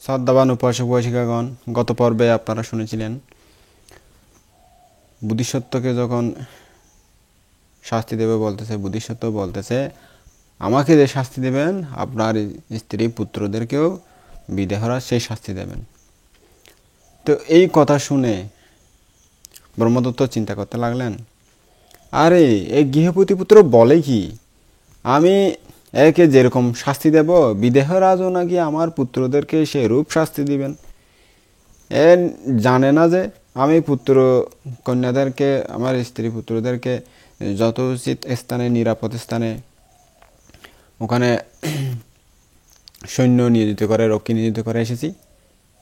শ্রদ্ধাবান উপাসক উপাসিকাগণ, গত পর্বে আপনারা শুনেছিলেন বুদ্ধিসত্ত্বকে যখন শাস্তি দেবে বলতেছে, বুদ্ধিসত্ত্ব বলতেছে আমাকে যে শাস্তি দেবেন আপনার স্ত্রী পুত্রদেরকেও বিদেহরা সেই শাস্তি দেবেন। তো এই কথা শুনে ব্রহ্মদত্ত চিন্তা করতে লাগলেন, আরে এই গৃহপতি পুত্র বলে কি, আমি একে যেরকম শাস্তি দেব বিদেহরাজও নাকি আমার পুত্রদেরকে সে রূপ শাস্তি দিবেন। এ জানে না যে আমি পুত্র কন্যাদেরকে, আমার স্ত্রী পুত্রদেরকে যথোচিত স্থানে, নিরাপদ স্থানে ওখানে সৈন্য নিয়োজিত করে, রক্ষী নিয়োজিত করে এসেছি,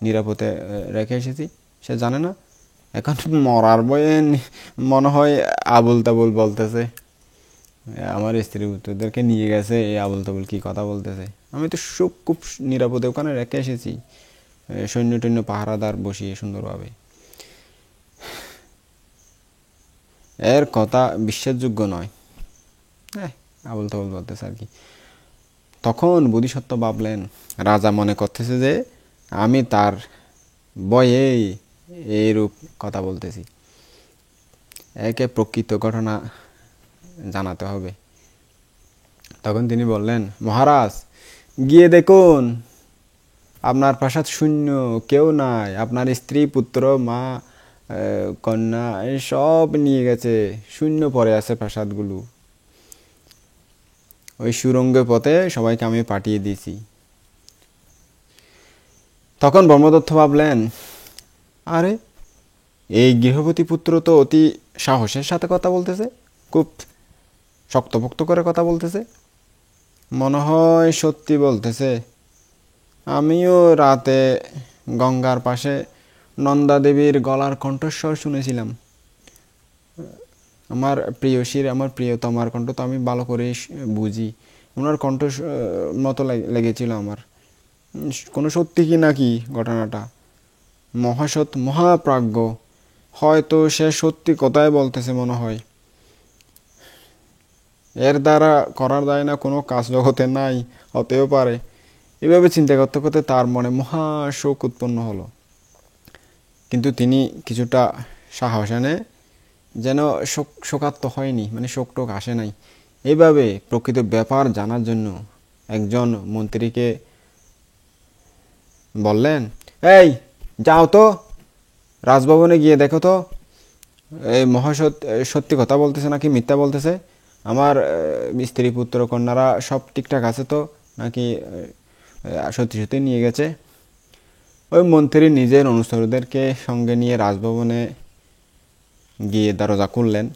নিরাপদে রেখে এসেছি। সে জানে না, এখন মরার বয়ে মনে হয় আবুল তাবুল বলতেছে, আমার স্ত্রী পুত্রদেরকে নিয়ে গেছে, এই আবুল তাবুল কি কথা বলতেছে। আমি তো খুব নিরাপদে ওখানে রেখে এসেছি, সৈন্য টৈন্য পাহারাদার বসিয়ে সুন্দরভাবে। এর কথা বিশ্বাসযোগ্য নয়, আবুল তাবুল বলতেছে আর কি। তখন বোধিসত্ত্ব ভাবলেন, রাজা মনে করতেছে যে আমি তার ভয়েই এইরূপ কথা বলতেছি, একে প্রকৃত ঘটনা জানাতে হবে। তখন তিনি বললেন, মহারাজ গিয়ে দেখুন আপনার প্রাসাদ শূন্য, কেউ নাই, আপনার স্ত্রী পুত্র মা কন্যা সব নিয়ে গেছে, শূন্য পড়ে আছে প্রাসাদগুলো। ওই সুরঙ্গ পথে সবাইকে আমি পাঠিয়ে দিয়েছি। তখন ব্রহ্মদত্ত ভাবলেন, আরে এই গৃহপতি পুত্র তো অতি সাহসের সাথে কথা বলতেছে, খুব শক্তপোক্ত করে কথা বলতেছে, মনে হয় সত্যি বলতেছে। আমিও রাতে গঙ্গার পাশে নন্দা দেবীর গলার কণ্ঠস্বর শুনেছিলাম। আমার প্রিয়সীর, আমার প্রিয়তমার কণ্ঠ তো আমি ভালো করে বুঝি, ওনার কণ্ঠ মতো লেগেছিল আমার। কোনো সত্যি কি নাকি ঘটনাটা? মহাসৎ মহাপ্রাজ্ঞ, হয়তো সে সত্যি কথাই বলতেছে মনে হয়। এর দ্বারা করার যায় না কোনো কাজ জগতে নাই, হতেও পারে। এভাবে চিন্তা করতে করতে তার মনে মহা শোক উৎপন্ন হলো। কিন্তু তিনি কিছুটা সাহস এনে যেন শোকাত্ম হয়নি, মানে শোক টোক আসে নাই। এইভাবে প্রকৃত ব্যাপার জানার জন্য একজন মন্ত্রীকে বললেন, এই যাও তো রাজভবনে গিয়ে দেখো তো এই মহাসৎ সত্যি কথা বলতেছে নাকি মিথ্যা বলতেছে, আমার স্ত্রী পুত্র কন্যারা সব ঠিকঠাক আছে তো, নাকি সত্যি সত্যি নিয়ে গেছে। ওই মন্ত্রী নিজের অনুচরদেরকে সঙ্গে নিয়ে রাজভবনে গিয়ে দরজা খুললেন।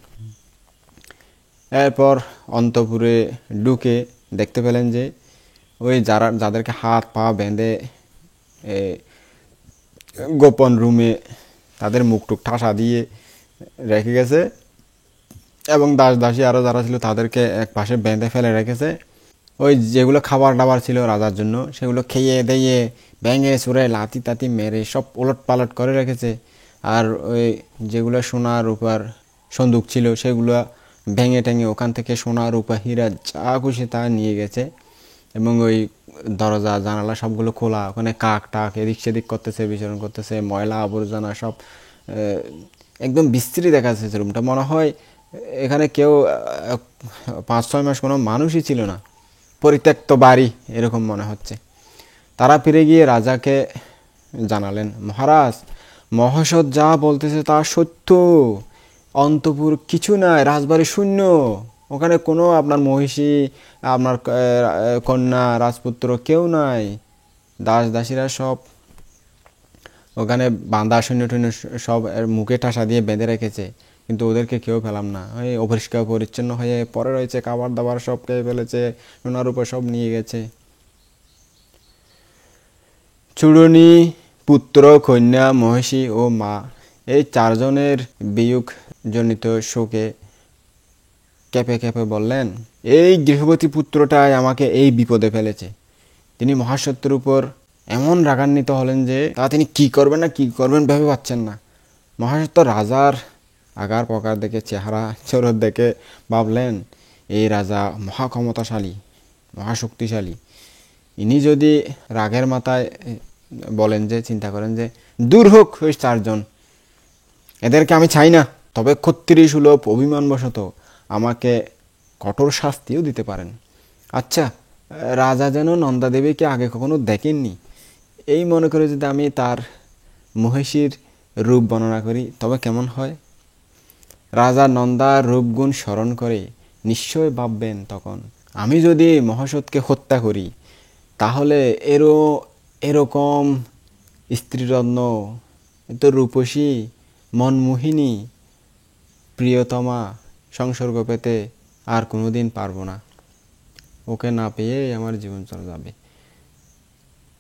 এরপর অন্তঃপুরে ঢুকে দেখতে পেলেন যে ওই যাদেরকে হাত পা বেঁধে গোপন রুমে তাদের মুখটুক ঠাসা দিয়ে রেখে গেছে, এবং দাস দাসী আরও যারা ছিল তাদেরকে এক পাশে বেঁধে ফেলে রেখেছে। ওই যেগুলো খাবার দাবার ছিল রাজার জন্য, সেগুলো খেয়ে দিয়ে ভেঙে চুরে লাতি তাতি মেরে সব ওলট পালট করে রেখেছে। আর ওই যেগুলো সোনা রূপার সন্দুক ছিল সেগুলো ভেঙে টেঙে ওখান থেকে সোনা রূপা হীরা যা খুশি তা নিয়ে গেছে। এবং ওই দরজা জানালা সবগুলো খোলা, ওখানে কাক টাক এদিক সেদিক করতেছে, বিচরণ করতেছে, ময়লা আবর্জনা সব একদম বিস্তৃত দেখা যাচ্ছে রুমটা। মনে হয় এখানে কেউ 5-6 মাস কোনো মানুষই ছিল না, পরিত্যক্ত বাড়ি এরকম মনে হচ্ছে। তারা ফিরে গিয়ে রাজাকে জানালেন, মহারাজ মহাসৎ যা বলতেছে তা সত্য, অন্তপুর কিছু নাই, রাজবাড়ি শূন্য, ওখানে কোনো আপনার মহিষী, আপনার কন্যা, রাজপুত্র কেউ নাই, দাস দাসীরা সব ওখানে বাঁধা, সৈন্য টৈন্য সব মুখে ঠাসা দিয়ে বেঁধে রেখেছে, কিন্তু ওদেরকে কেউ পেলাম না। ওই অপরিষ্কার পরিচ্ছন্ন হয়ে পরে রয়েছে, খাবার দাবার সব খেয়ে ফেলেছে, সোনার উপর সব নিয়ে গেছে। চূড়নি, পুত্র, কন্যা, মহিষী ও মা, এই 4 জনের বিয়োগ জনিত শোকে কেঁপে কেঁপে বললেন, এই গৃহবতী পুত্রটাই আমাকে এই বিপদে ফেলেছে। তিনি মহাসত্যের উপর এমন রাগান্বিত হলেন যে তা তিনি কি করবেন না কি করবেন ভেবে পাচ্ছেন না। মহাসত্য রাজার আকার প্রকার দেখে, চেহারা চরত দেখে ভাবলেন, এই রাজা মহাক্ষমতাশালী, মহাশক্তিশালী। ইনি যদি রাগের মাথায় বলেন যে, চিন্তা করেন যে দূর হোক ওই 4 জন, এদেরকে আমি চাই না, তবে ক্ষত্রিয় সুলভ অভিমানবশত আমাকে কঠোর শাস্তিও দিতে পারেন। আচ্ছা, রাজা যেন নন্দা দেবীকে আগে কখনো দেখেননি, এই মনে করে যদি আমি তার মহিষীর রূপ বর্ণনা করি তবে কেমন হয়? রাজা নন্দার রূপগুণ স্মরণ করে নিশ্চয় ভাববেন তখন, আমি যদি মহাসৎকে হত্যা করি তাহলে এরকম স্ত্রীরত্ন, এত রূপসী, মনমোহিনী, প্রিয়তমা সংসর্গ পেতে আর কোনোদিন পারবো না, ওকে না পেয়ে আমার জীবন চলে যাবে।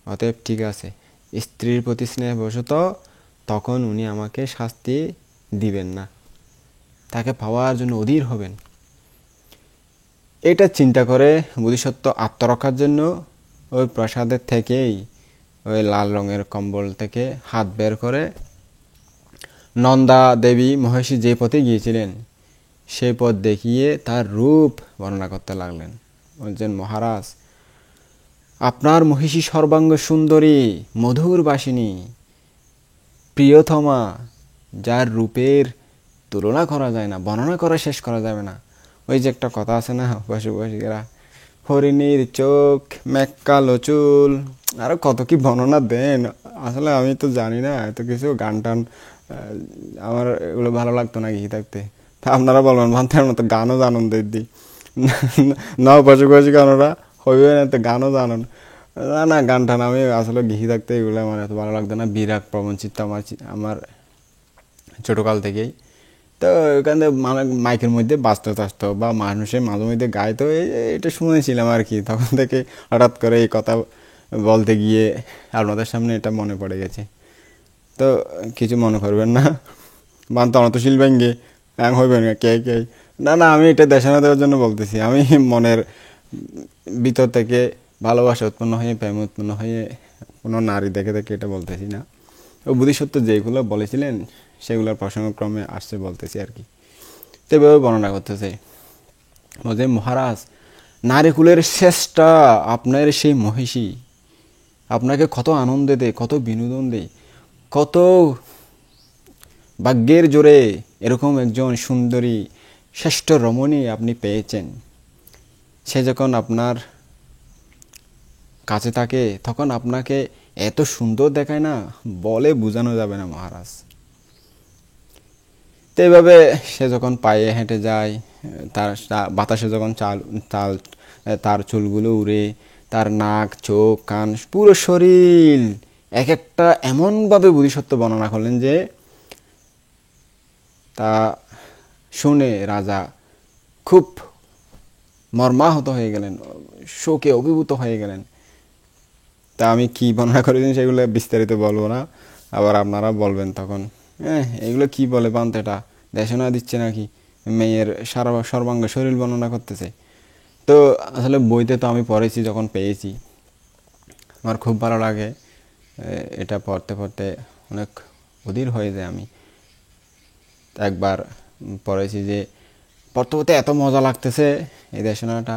অতএব ঠিক আছে, স্ত্রীর প্রতি স্নেহবশত তখন উনি আমাকে শাস্তি দিবেন না, তাকে পাওয়ার জন্য অধীর হবেন। এটা চিন্তা করে বোধিসত্ত্ব আত্মরক্ষার জন্য ওই প্রাসাদের থেকেই ওই লাল রঙের কম্বল থেকে হাত বের করে নন্দা দেবী মহিষী যে পথে গিয়েছিলেন সেই পথ দেখিয়ে তার রূপ বর্ণনা করতে লাগলেন। বলছেন, মহারাজ, আপনার মহিষী সর্বাঙ্গ সুন্দরী, মধুর বাসিনী, প্রিয়তমা, যার রূপের তুলনা করা যায় না, বর্ণনা করা শেষ করা যাবে না। ওই যে একটা কথা আছে না, পশুপক্ষীরা, হরিণীর চোখ, মেক্কালো চুল, আরো কত কি বর্ণনা দেন। আসলে আমি তো জানি না এত কিছু, গান টান আমার এগুলো ভালো লাগতো না গিয়ে থাকতে। তা আপনারা বলবেন ভান্তার মতো গানও জানুন দিদি না, পশুপক্ষী গানরা হইবে না, তো গানও জানুন না। না, গান টান আমি আসলে ঘি থাকতে এগুলো আমার এত ভালো লাগতো না। বিরাট প্রবঞ্চিত আমার ছোটকাল থেকেই। তো ওখানে মানে মাইকের মধ্যে বাঁচতে চাচতো বা মানুষের মাঝে মধ্যে গায়, তো এটা শুনেছিলাম আর কি। তখন থেকে হঠাৎ করে এই কথা বলতে গিয়ে আপনাদের সামনে এটা মনে পড়ে গেছে। তো কিছু মনে করবেন না, বান তো শিল্পাঙ্গে হইবেন কে কে। না না, আমি এটা দেশানা দেওয়ার জন্য বলতেছি। আমি মনের ভিতর থেকে ভালোবাসা উৎপন্ন হয়ে, প্রেম উৎপন্ন হয়ে কোনো নারী দেখে দেখে এটা বলতেছি না। ও বোধিসত্ত্ব যেগুলো বলেছিলেন সেগুলোর প্রসঙ্গক্রমে আসছে বলতেছি আর কি। তো এভাবে বর্ণনা করতেছে, বলছে, মহারাজ, নারীকুলের শ্রেষ্ঠা আপনার সেই মহিষী আপনাকে কত আনন্দ দেয়, কত বিনোদন দেয়, কত ভাগ্যের জোরে এরকম একজন সুন্দরী শ্রেষ্ঠ রমণী আপনি পেয়েছেন। সে যখন আপনার কাছে থাকে তখন আপনাকে এত সুন্দর দেখায় না, বলে বোঝানো যাবে না মহারাজ। তো এইভাবে সে যখন পায়ে হেঁটে যায়, তার বাতাসে যখন চাল তার চুলগুলো উড়ে, তার নাক, চোখ, কান, পুরো শরীর এক একটা এমনভাবে বোধিসত্ত্ব বর্ণনা করলেন যে তা শুনে রাজা খুব মর্মাহত হয়ে গেলেন, শোকে অভিভূত হয়ে গেলেন। তা আমি কি বর্ণনা করেছি সেগুলো বিস্তারিত বলবো না, আবার আপনারা বলবেন তখন, এগুলো কি বলে পান্ত, এটা দেশনা দিচ্ছে নাকি, মেয়ের সর্বাঙ্গ শরীর বর্ণনা করতেছে। তো আসলে বইতে তো আমি পড়েছি, যখন পেয়েছি আমার খুব ভালো লাগে, এটা পড়তে পড়তে অনেক অধীর হয়ে যায়। আমি একবার পড়েছি যে পড়তে পড়তে এত মজা লাগতেছে এই দেশনাটা,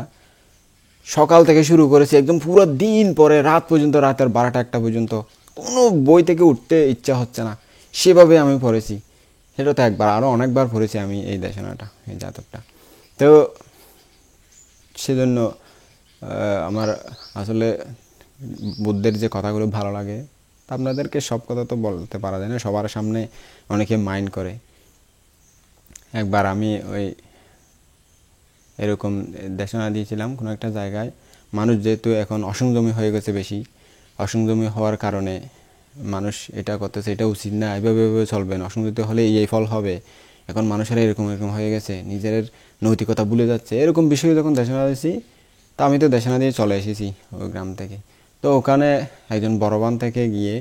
সকাল থেকে শুরু করেছি একদম পুরো দিন পরে রাত পর্যন্ত, রাতের 12টা-1টা পর্যন্ত কোনো বই থেকে উঠতে ইচ্ছা হচ্ছে না, সেভাবে আমি পড়েছি। সেটা তো একবার, আরও অনেকবার পড়েছি আমি এই দেশনাটা, এই জাতকটা। তো সেজন্য আমার আসলে বুদ্ধের যে কথাগুলো ভালো লাগে, আপনাদেরকে সব কথা তো বলতে পারা যায় না, সবার সামনে অনেকে মাইন্ড করে। একবার আমি ওই এরকম দেশনা দিয়েছিলাম কোনো একটা জায়গায়, মানুষ যেহেতু এখন অসংযমী হয়ে গেছে বেশি, অসংযমী হওয়ার কারণে মানুষ এটা করতেছে, এটা উচিত না, এভাবে এভাবে চলবেন, অসংযত হলে এই ফল হবে, এখন মানুষেরা এরকম এরকম হয়ে গেছে, নিজের নৈতিকতা ভুলে যাচ্ছে, এরকম বিষয়ে যখন দেশনা দিয়েছি, তা আমি তো দেশনা দিয়ে চলে এসেছি ওই গ্রাম থেকে। তো ওখানে একজন বড়বান থেকে গিয়ে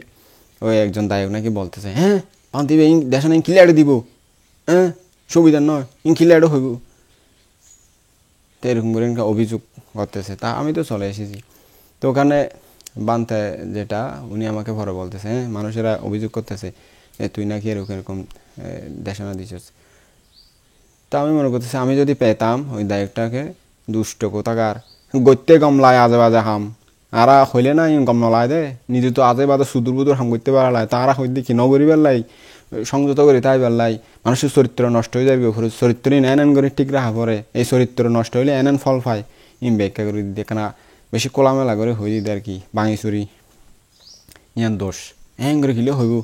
ওই একজন দায়ক নাকি বলতেছে, হ্যাঁ পান দিবে, দেশনা ক্লিয়ারে দিব, হ্যাঁ সুবিধা নয়, ক্লিয়ারও হইব, তো এরকম করে অভিযোগ করতেছে। তা আমি তো চলে এসেছি। তো ওখানে বানতে যেটা, উনি আমাকে ভরে বলতেছে, হ্যাঁ মানুষেরা অভিযোগ করতেছে তুই নাকি এরকম এরকম দেশনা দিছিস। তা আমি মনে করতেছি, আমি যদি পেতাম ওই দায়কটাকে, দুষ্ট কোথাকার, গত্যে কমলায় আজে বাজে হাম, আরা হইলে না গম নলায় দে নিজে তো আজে বাদে সুদূর বুদুর হাম করতে পারলাই তারা হইতে কি নগরী বেললাই সংযত করি তাই বেললাই মানুষের চরিত্র নষ্ট হয়ে যাবে চরিত্রই এন করে ঠিক রাখা পরে এই চরিত্র নষ্ট হইলে এন ফল পায় ইম ব্যাখ্যা করে দিতে কেনা বেশি কোলামেলা করে হয়ে দিতে আর কি বাঙি চুরি ইয়ার দোষ করে খেলে হইব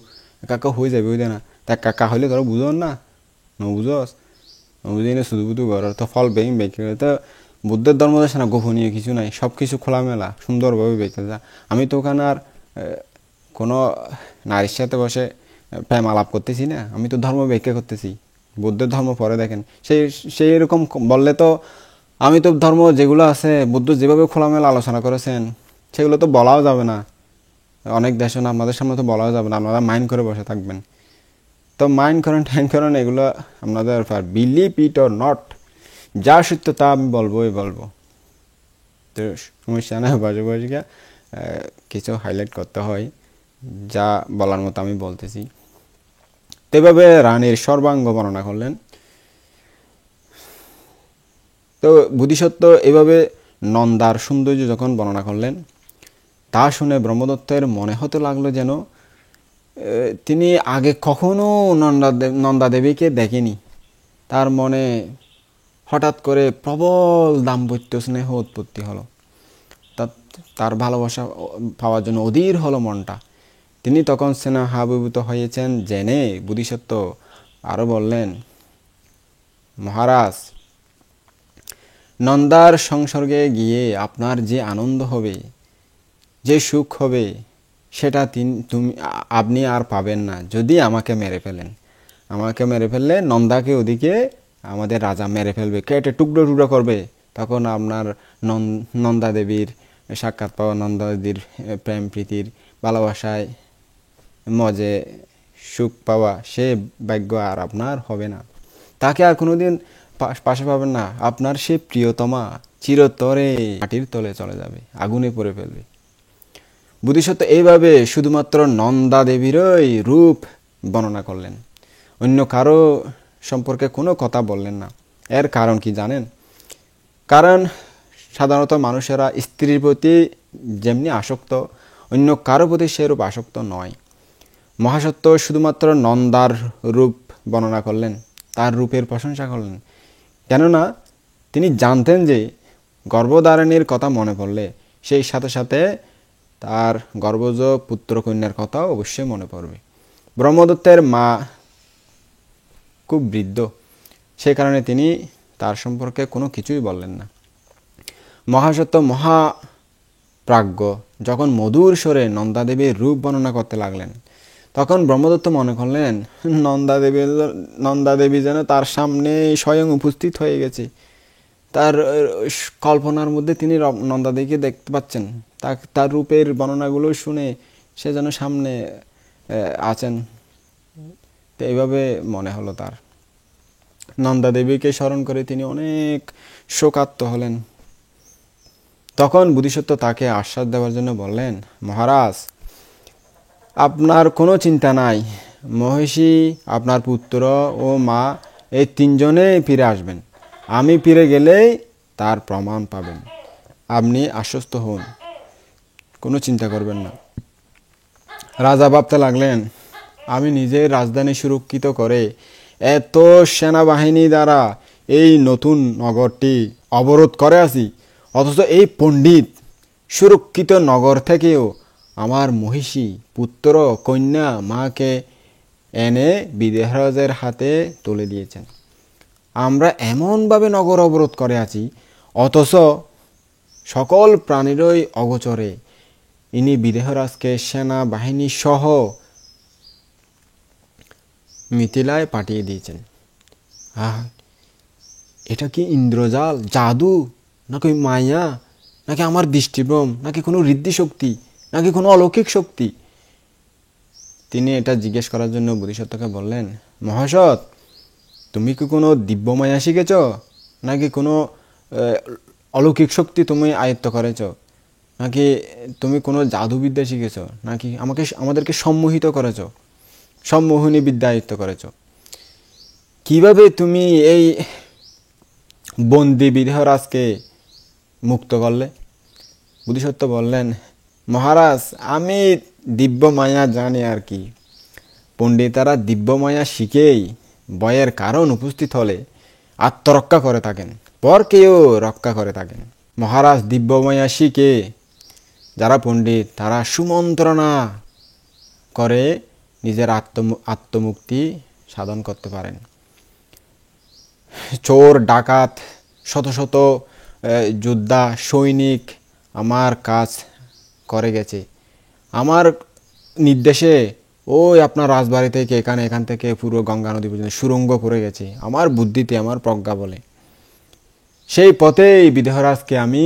কাকা হয়ে যাবে হইতে না তা কাকা হইলে ধরো বুঝন না নবুঝস নবুঝি না শুধু বুধু ঘর তো ফল বেইম ব্যাখ্যা করে তো বুদ্ধের ধর্ম দেশে না গোপনীয় কিছু নাই সব কিছু খোলামেলা সুন্দরভাবে ব্যাখ্যা যায় আমি তো ওখানে আর কোনো নারীর সাথে বসে প্রেম আলাপ করতেছি না আমি তো ধর্ম ব্যাখ্যা করতেছি বুদ্ধের ধর্ম পরে দেখেন সেই এরকম বললে তো আমি তো ধর্ম যেগুলো আছে বুদ্ধ যেভাবে খোলামেলা আলোচনা করেছেন সেগুলো তো বলাও যাবে না অনেক দেশে না আপনাদের সামনে তো বলাও যাবে না আপনারা মাইন্ড করে বসে থাকবেন তো মাইন্ড করেন ট্যান করেন এগুলো আপনাদের বিলিভ ইট অর নট যা সত্য তা আমি বলবোই বলবো তো সমস্যা না বসে বসে কিছু হাইলাইট করতে হয় যা বলার মতো আমি বলতেছি তো এভাবে রানীর সর্বাঙ্গ বর্ণনা করলেন তো বোধিসত্ত্ব এভাবে নন্দার সৌন্দর্য যখন বর্ণনা করলেন তা শুনে ব্রহ্মদত্তের মনে হতে লাগলো যেন তিনি আগে কখনো নন্দা দেবীকে দেখেনি তার মনে হঠাৎ করে প্রবল দাম্পত্য স্নেহ উৎপত্তি হলো তার ভালোবাসা পাওয়ার জন্য অধীর হলো মনটা তিনি তখন স্নেহাভিভূত হয়েছেন জেনে বোধিসত্ত্ব আরও বললেন মহারাজ নন্দার সংসর্গে গিয়ে আপনার যে আনন্দ হবে যে সুখ হবে সেটা আপনি আর পাবেন না যদি আমাকে মেরে ফেলেন আমাকে মেরে ফেললে নন্দাকে ওদিকে আমাদের রাজা মেরে ফেলবে কেটে টুকরো টুকরো করবে তখন আপনার নন্দা দেবীর সাক্ষাৎ পাওয়া নন্দা দেবীর প্রেম প্রীতির ভালোবাসায় মজে সুখ পাওয়া সে ভাগ্য আর আপনার হবে না তাকে আর কোনোদিন পাশে পাবেন না আপনার সে প্রিয়তমা চিরতরে মাটির তলে চলে যাবে আগুনে পড়ে ফেলবে বোধিসত্ত্ব এইভাবে শুধুমাত্র নন্দা দেবীরই রূপ বর্ণনা করলেন অন্য কারো সম্পর্কে কোনো কথা বললেন না এর কারণ কি জানেন কারণ সাধারণত মানুষেরা স্ত্রীর প্রতি যেমনি আসক্ত অন্য কারো প্রতি সেরূপ আসক্ত নয় মহাসত্য শুধুমাত্র নন্দার রূপ বর্ণনা করলেন তার রূপের প্রশংসা করলেন কেননা তিনি জানতেন যে গর্ভধারণের কথা মনে পড়লে সেই সাথে সাথে তার গর্ভজ পুত্র কন্যার কথাও অবশ্যই মনে পড়বে ব্রহ্মদত্তের মা খুব বৃদ্ধ সেই কারণে তিনি তার সম্পর্কে কোনো কিছুই বললেন না মহাসত্য মহাপ্রাজ্ঞ যখন মধুর স্বরে নন্দাদেবীর রূপ বর্ণনা করতে লাগলেন তখন ব্রহ্মদত্ত মনে করলেন নন্দাদেবী যেন তার সামনে স্বয়ং উপস্থিত হয়ে গেছে তার কল্পনার মধ্যে তিনি নন্দাদেবীকে দেখতে পাচ্ছেন তার রূপের বর্ণনাগুলো শুনে সে যেন সামনে আছেন তো এইভাবে মনে হলো তার নন্দাদেবীকে স্মরণ করে তিনি অনেক শোকার্ত হলেন তখন বোধিসত্ত্ব তাকে আশ্বাস দেওয়ার জন্য বললেন মহারাজ আপনার কোনো চিন্তা নাই মহিষী আপনার পুত্র ও মা এই তিনজনেই ফিরে আসবেন আমি ফিরে গেলেই তার প্রমাণ পাবেন আপনি আশ্বস্ত হন কোনো চিন্তা করবেন না রাজা ভাবতে লাগলেন আমি নিজের রাজধানী সুরক্ষিত করে এত সেনাবাহিনী দ্বারা এই নতুন নগরটি অবরোধ করে আছি অথচ এই পণ্ডিত সুরক্ষিত নগর থেকেও আমার মহিষী পুত্র কন্যা মাকে এনে বিদেহরাজের হাতে তুলে দিয়েছেন আমরা এমনভাবে নগর অবরোধ করে আছি অথচ সকল প্রাণীরই অগোচরে ইনি বিদেহরাজকে সেনাবাহিনী সহ মিথিলায় পাঠিয়ে দিয়েছেন এটা কি ইন্দ্রজাল জাদু নাকি মায়া নাকি আমার দৃষ্টিভ্রম নাকি কোনো ঋদ্ধি শক্তি নাকি কোনো অলৌকিক শক্তি তিনি এটা জিজ্ঞেস করার জন্য বোধিসত্ত্বকে বললেন মহাসৎ তুমি কি কোনো দিব্য মায়া শিখেছ নাকি কোনো অলৌকিক শক্তি তুমি আয়ত্ত করেছ নাকি তুমি কোনো জাদুবিদ্যা শিখেছ নাকি আমাদেরকে সম্মোহিত করেছ সম্মোহনী বিদ্যা আয়ত্ত করেছ কিভাবে তুমি এই বন্দি বিদেহরাজকে মুক্ত করলে বোধিসত্ত্ব বললেন, মহারাজ আমি দিব্য মায়া জানি আর কি। পণ্ডিতারা দিব্য মায়া শিখেই ভয়ের কারণ উপস্থিত হলে আত্মরক্ষা করে থাকেন, পরকেও রক্ষা করে থাকেন। মহারাজ দিব্য মায়া শিখে যারা পণ্ডিত তারা সুমন্ত্রণা করে নিজের আত্মমুক্তি সাধন করতে পারেন। চোর ডাকাত শত শত যোদ্ধা সৈনিক আমার কাজ করে গেছে, আমার নির্দেশে ওই আপনার রাজবাড়ি থেকে এখান থেকে পুরো গঙ্গা নদী পর্যন্ত সুড়ঙ্গ করে গেছে আমার বুদ্ধিতে, আমার প্রজ্ঞা বলে। সেই পথেই বিদেহরাজকে আমি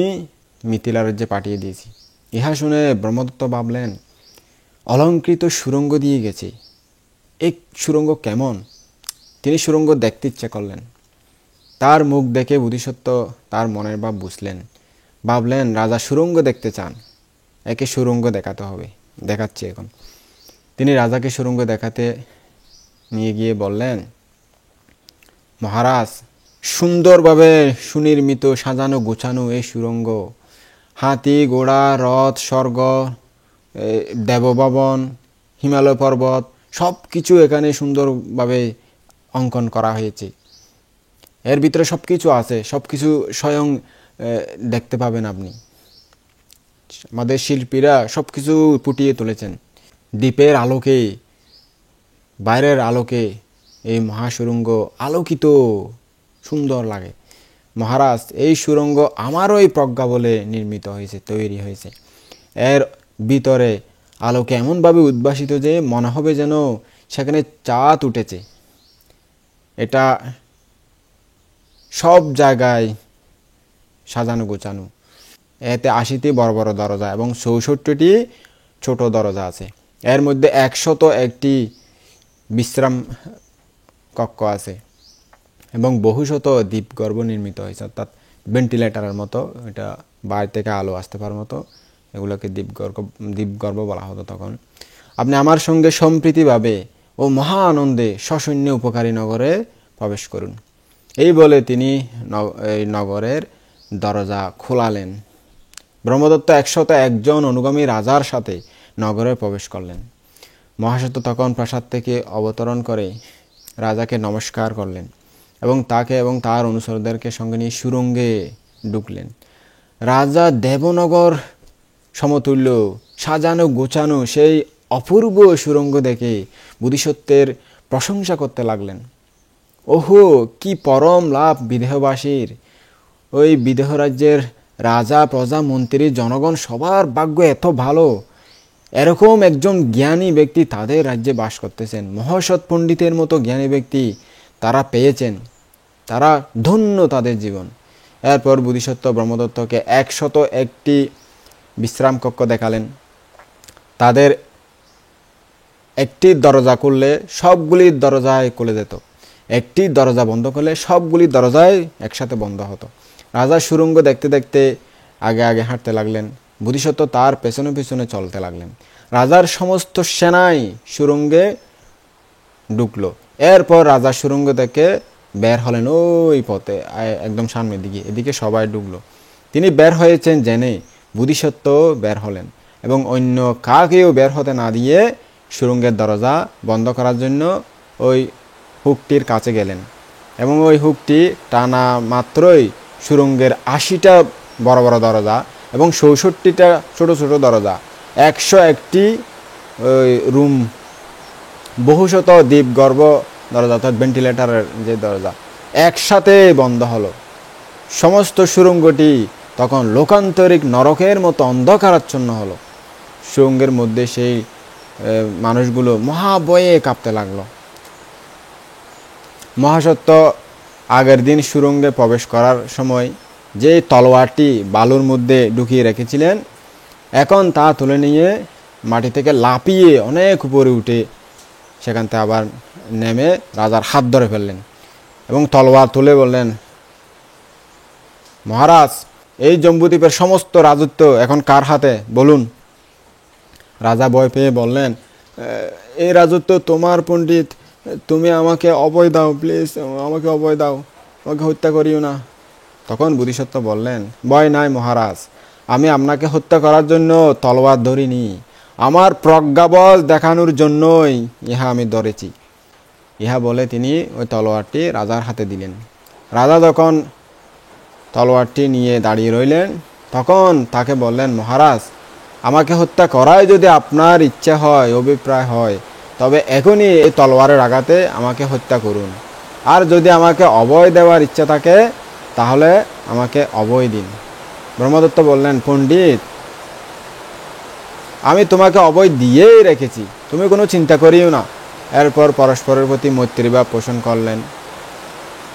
মিথিলা রাজ্যে পাঠিয়ে দিয়েছি। ইহা শুনে ব্রহ্মদত্ত ভাবলেন, অলঙ্কৃত সুড়ঙ্গ দিয়ে গেছে, এই সুড়ঙ্গ কেমন? তিনি সুড়ঙ্গ দেখতে ইচ্ছা করলেন। তার মুখ দেখে বোধিসত্ত্ব তার মনের ভাব বুঝলেন। ভাবলেন, রাজা সুড়ঙ্গ দেখতে চান, একে সুড়ঙ্গ দেখাতে হবে, দেখাচ্ছি এখন। তিনি রাজাকে সুড়ঙ্গ দেখাতে নিয়ে গিয়ে বললেন, মহারাজ সুন্দরভাবে সুনির্মিত সাজানো গোছানো এই সুড়ঙ্গ, হাতি ঘোড়া রথ স্বর্গ দেবভবন হিমালয় পর্বত সব কিছু এখানে সুন্দরভাবে অঙ্কন করা হয়েছে। এর ভিতরে সব কিছু আছে, সব কিছু স্বয়ং দেখতে পাবেন আপনি। আমাদের শিল্পীরা সব কিছু ফুটিয়ে তুলেছেন। দ্বীপের আলোকে, বাইরের আলোকে এই মহাসুড়ঙ্গ আলোকিত, সুন্দর লাগে। মহারাজ এই সুড়ঙ্গ আমারই প্রজ্ঞা বলে নির্মিত হয়েছে, তৈরি হয়েছে। এর ভিতরে আলোকে এমনভাবে উদ্ভাসিত যে মনে হবে যেন সেখানে চাঁদ উঠেছে। এটা সব জায়গায় সাজানো গোছানো। এতে ৮০টি বড় বড় দরজা এবং ৬৪টি ছোট দরজা আছে। এর মধ্যে ১০১টি বিশ্রাম কক্ষ আছে এবং বহুশত দ্বীপগর্ভ নির্মিত হয়েছে, অর্থাৎ ভেন্টিলেটারের মতো, এটা বাইরে থেকে আলো আসতে পারার মতো, এগুলোকে দ্বীপগর্ভ বলা হতো তখন। আপনি আমার সঙ্গে সম্প্রীতিভাবে ও মহা আনন্দে সসৈন্য উপকারী নগরে প্রবেশ করুন। এই বলে তিনি এই নগরের দরজা খোলালেন। ব্রহ্মদত্ত ১০১ জন অনুগামী রাজার সাথে নগরে প্রবেশ করলেন। মহাসত্য তখন প্রাসাদ থেকে অবতরণ করে রাজাকে নমস্কার করলেন এবং তাকে এবং তার অনুচরদেরকে সঙ্গে নিয়ে সুড়ঙ্গে ঢুকলেন। রাজা দেবনগর সমতুল্য সাজানো গোছানো সেই অপূর্ব সুড়ঙ্গ দেখে বোধিসত্ত্বের প্রশংসা করতে লাগলেন। ওহো, কি পরম লাভ বিদেহবাসীর! ওই বিদেহ রাজ্যের রাজা প্রজা মন্ত্রী জনগণ সবার ভাগ্য এত ভালো, এরকম একজন জ্ঞানী ব্যক্তি তাদের রাজ্যে বাস করতেছেন। মহাসৎ পণ্ডিতের মতো জ্ঞানী ব্যক্তি তারা পেয়েছেন, তারা ধন্য তাদের জীবন। এরপর বোধিসত্ত্ব ব্রহ্মদত্তকে ১০১টি বিশ্রাম কক্ষ দেখালেন। তাদের একটি দরজা খুললে সবগুলি দরজায় খুলে যেত, একটি দরজা বন্ধ করলে সবগুলি দরজায় একসাথে বন্ধ হতো। রাজা সুড়ঙ্গ দেখতে দেখতে আগে আগে হাঁটতে লাগলেন, বোধিসত্ত্ব তার পেছনে পেছনে চলতে লাগলেন। রাজার সমস্ত সেনাই সুড়ঙ্গে ঢুকলো। এরপর রাজা সুড়ঙ্গ থেকে বের হলেন ওই পথে, একদম সামনের দিকে, এদিকে সবাই ঢুকলো। তিনি বের হয়েছেন জেনে বোধিসত্ত্ব বের হলেন এবং অন্য কাকেও বের হতে না দিয়ে সুড়ঙ্গের দরজা বন্ধ করার জন্য ওই হুকটির কাছে গেলেন এবং ওই হুকটি টানা মাত্রই সুড়ঙ্গের ৮০টা বড় বড় দরজা এবং ৬৪টা ছোট ছোট দরজা, ১০১টি ওই রুম, বহুশত দ্বীপগর্ভ দরজা অর্থাৎ ভেন্টিলেটারের যে দরজা একসাথে বন্ধ হলো। সমস্ত সুড়ঙ্গটি তখন লোকান্তরিক নরকের মতো অন্ধকারাচ্ছন্ন হলো। সুড়ঙ্গের মধ্যে সেই মানুষগুলো মহাভয়ে কাঁপতে লাগলো। মহাসত্য আগের দিন সুড়ঙ্গে প্রবেশ করার সময় যে তলোয়ারটি বালুর মধ্যে ঢুকিয়ে রেখেছিলেন, এখন তা তুলে নিয়ে মাটি থেকে লাফিয়ে অনেক উপরে উঠে সেখান থেকে আবার নেমে রাজার হাত ধরে ফেললেন এবং তলোয়ার তুলে বললেন, মহারাজ এই জম্বুদ্বীপের সমস্ত রাজত্ব এখন কার হাতে বলুন। রাজা ভয় পেয়ে বললেন, এই রাজত্ব তোমার পণ্ডিত, তুমি আমাকে অভয় দাও, প্লিজ আমাকে অভয় দাও, আমাকে হত্যা করিও না। তখন বোধিসত্ত্ব বললেন, ভয় নাই মহারাজ, আমি আপনাকে হত্যা করার জন্য তলোয়ার ধরিনি, আমার প্রজ্ঞাবল দেখানোর জন্যই ইহা আমি ধরেছি। ইহা বলে তিনি ওই তলোয়ারটি রাজার হাতে দিলেন। রাজা যখন তলোয়ারটি নিয়ে দাঁড়িয়ে রইলেন তখন তাকে বললেন, মহারাজ, আমাকে হত্যা করাই যদি আপনার ইচ্ছা হয়, অভিপ্রায় হয়, তবে এখনই এই তলোয়ারের আঘাতে আমাকে হত্যা করুন। আর যদি আমাকে অভয় দেওয়ার ইচ্ছা থাকে তাহলে আমাকে অভয় দিন। ব্রহ্মদত্ত বললেন, পণ্ডিত, আমি তোমাকে অভয় দিয়েই রেখেছি, তুমি কোনো চিন্তা করিও না। এরপর পরস্পরের প্রতি মৈত্রীভাব পোষণ করলেন।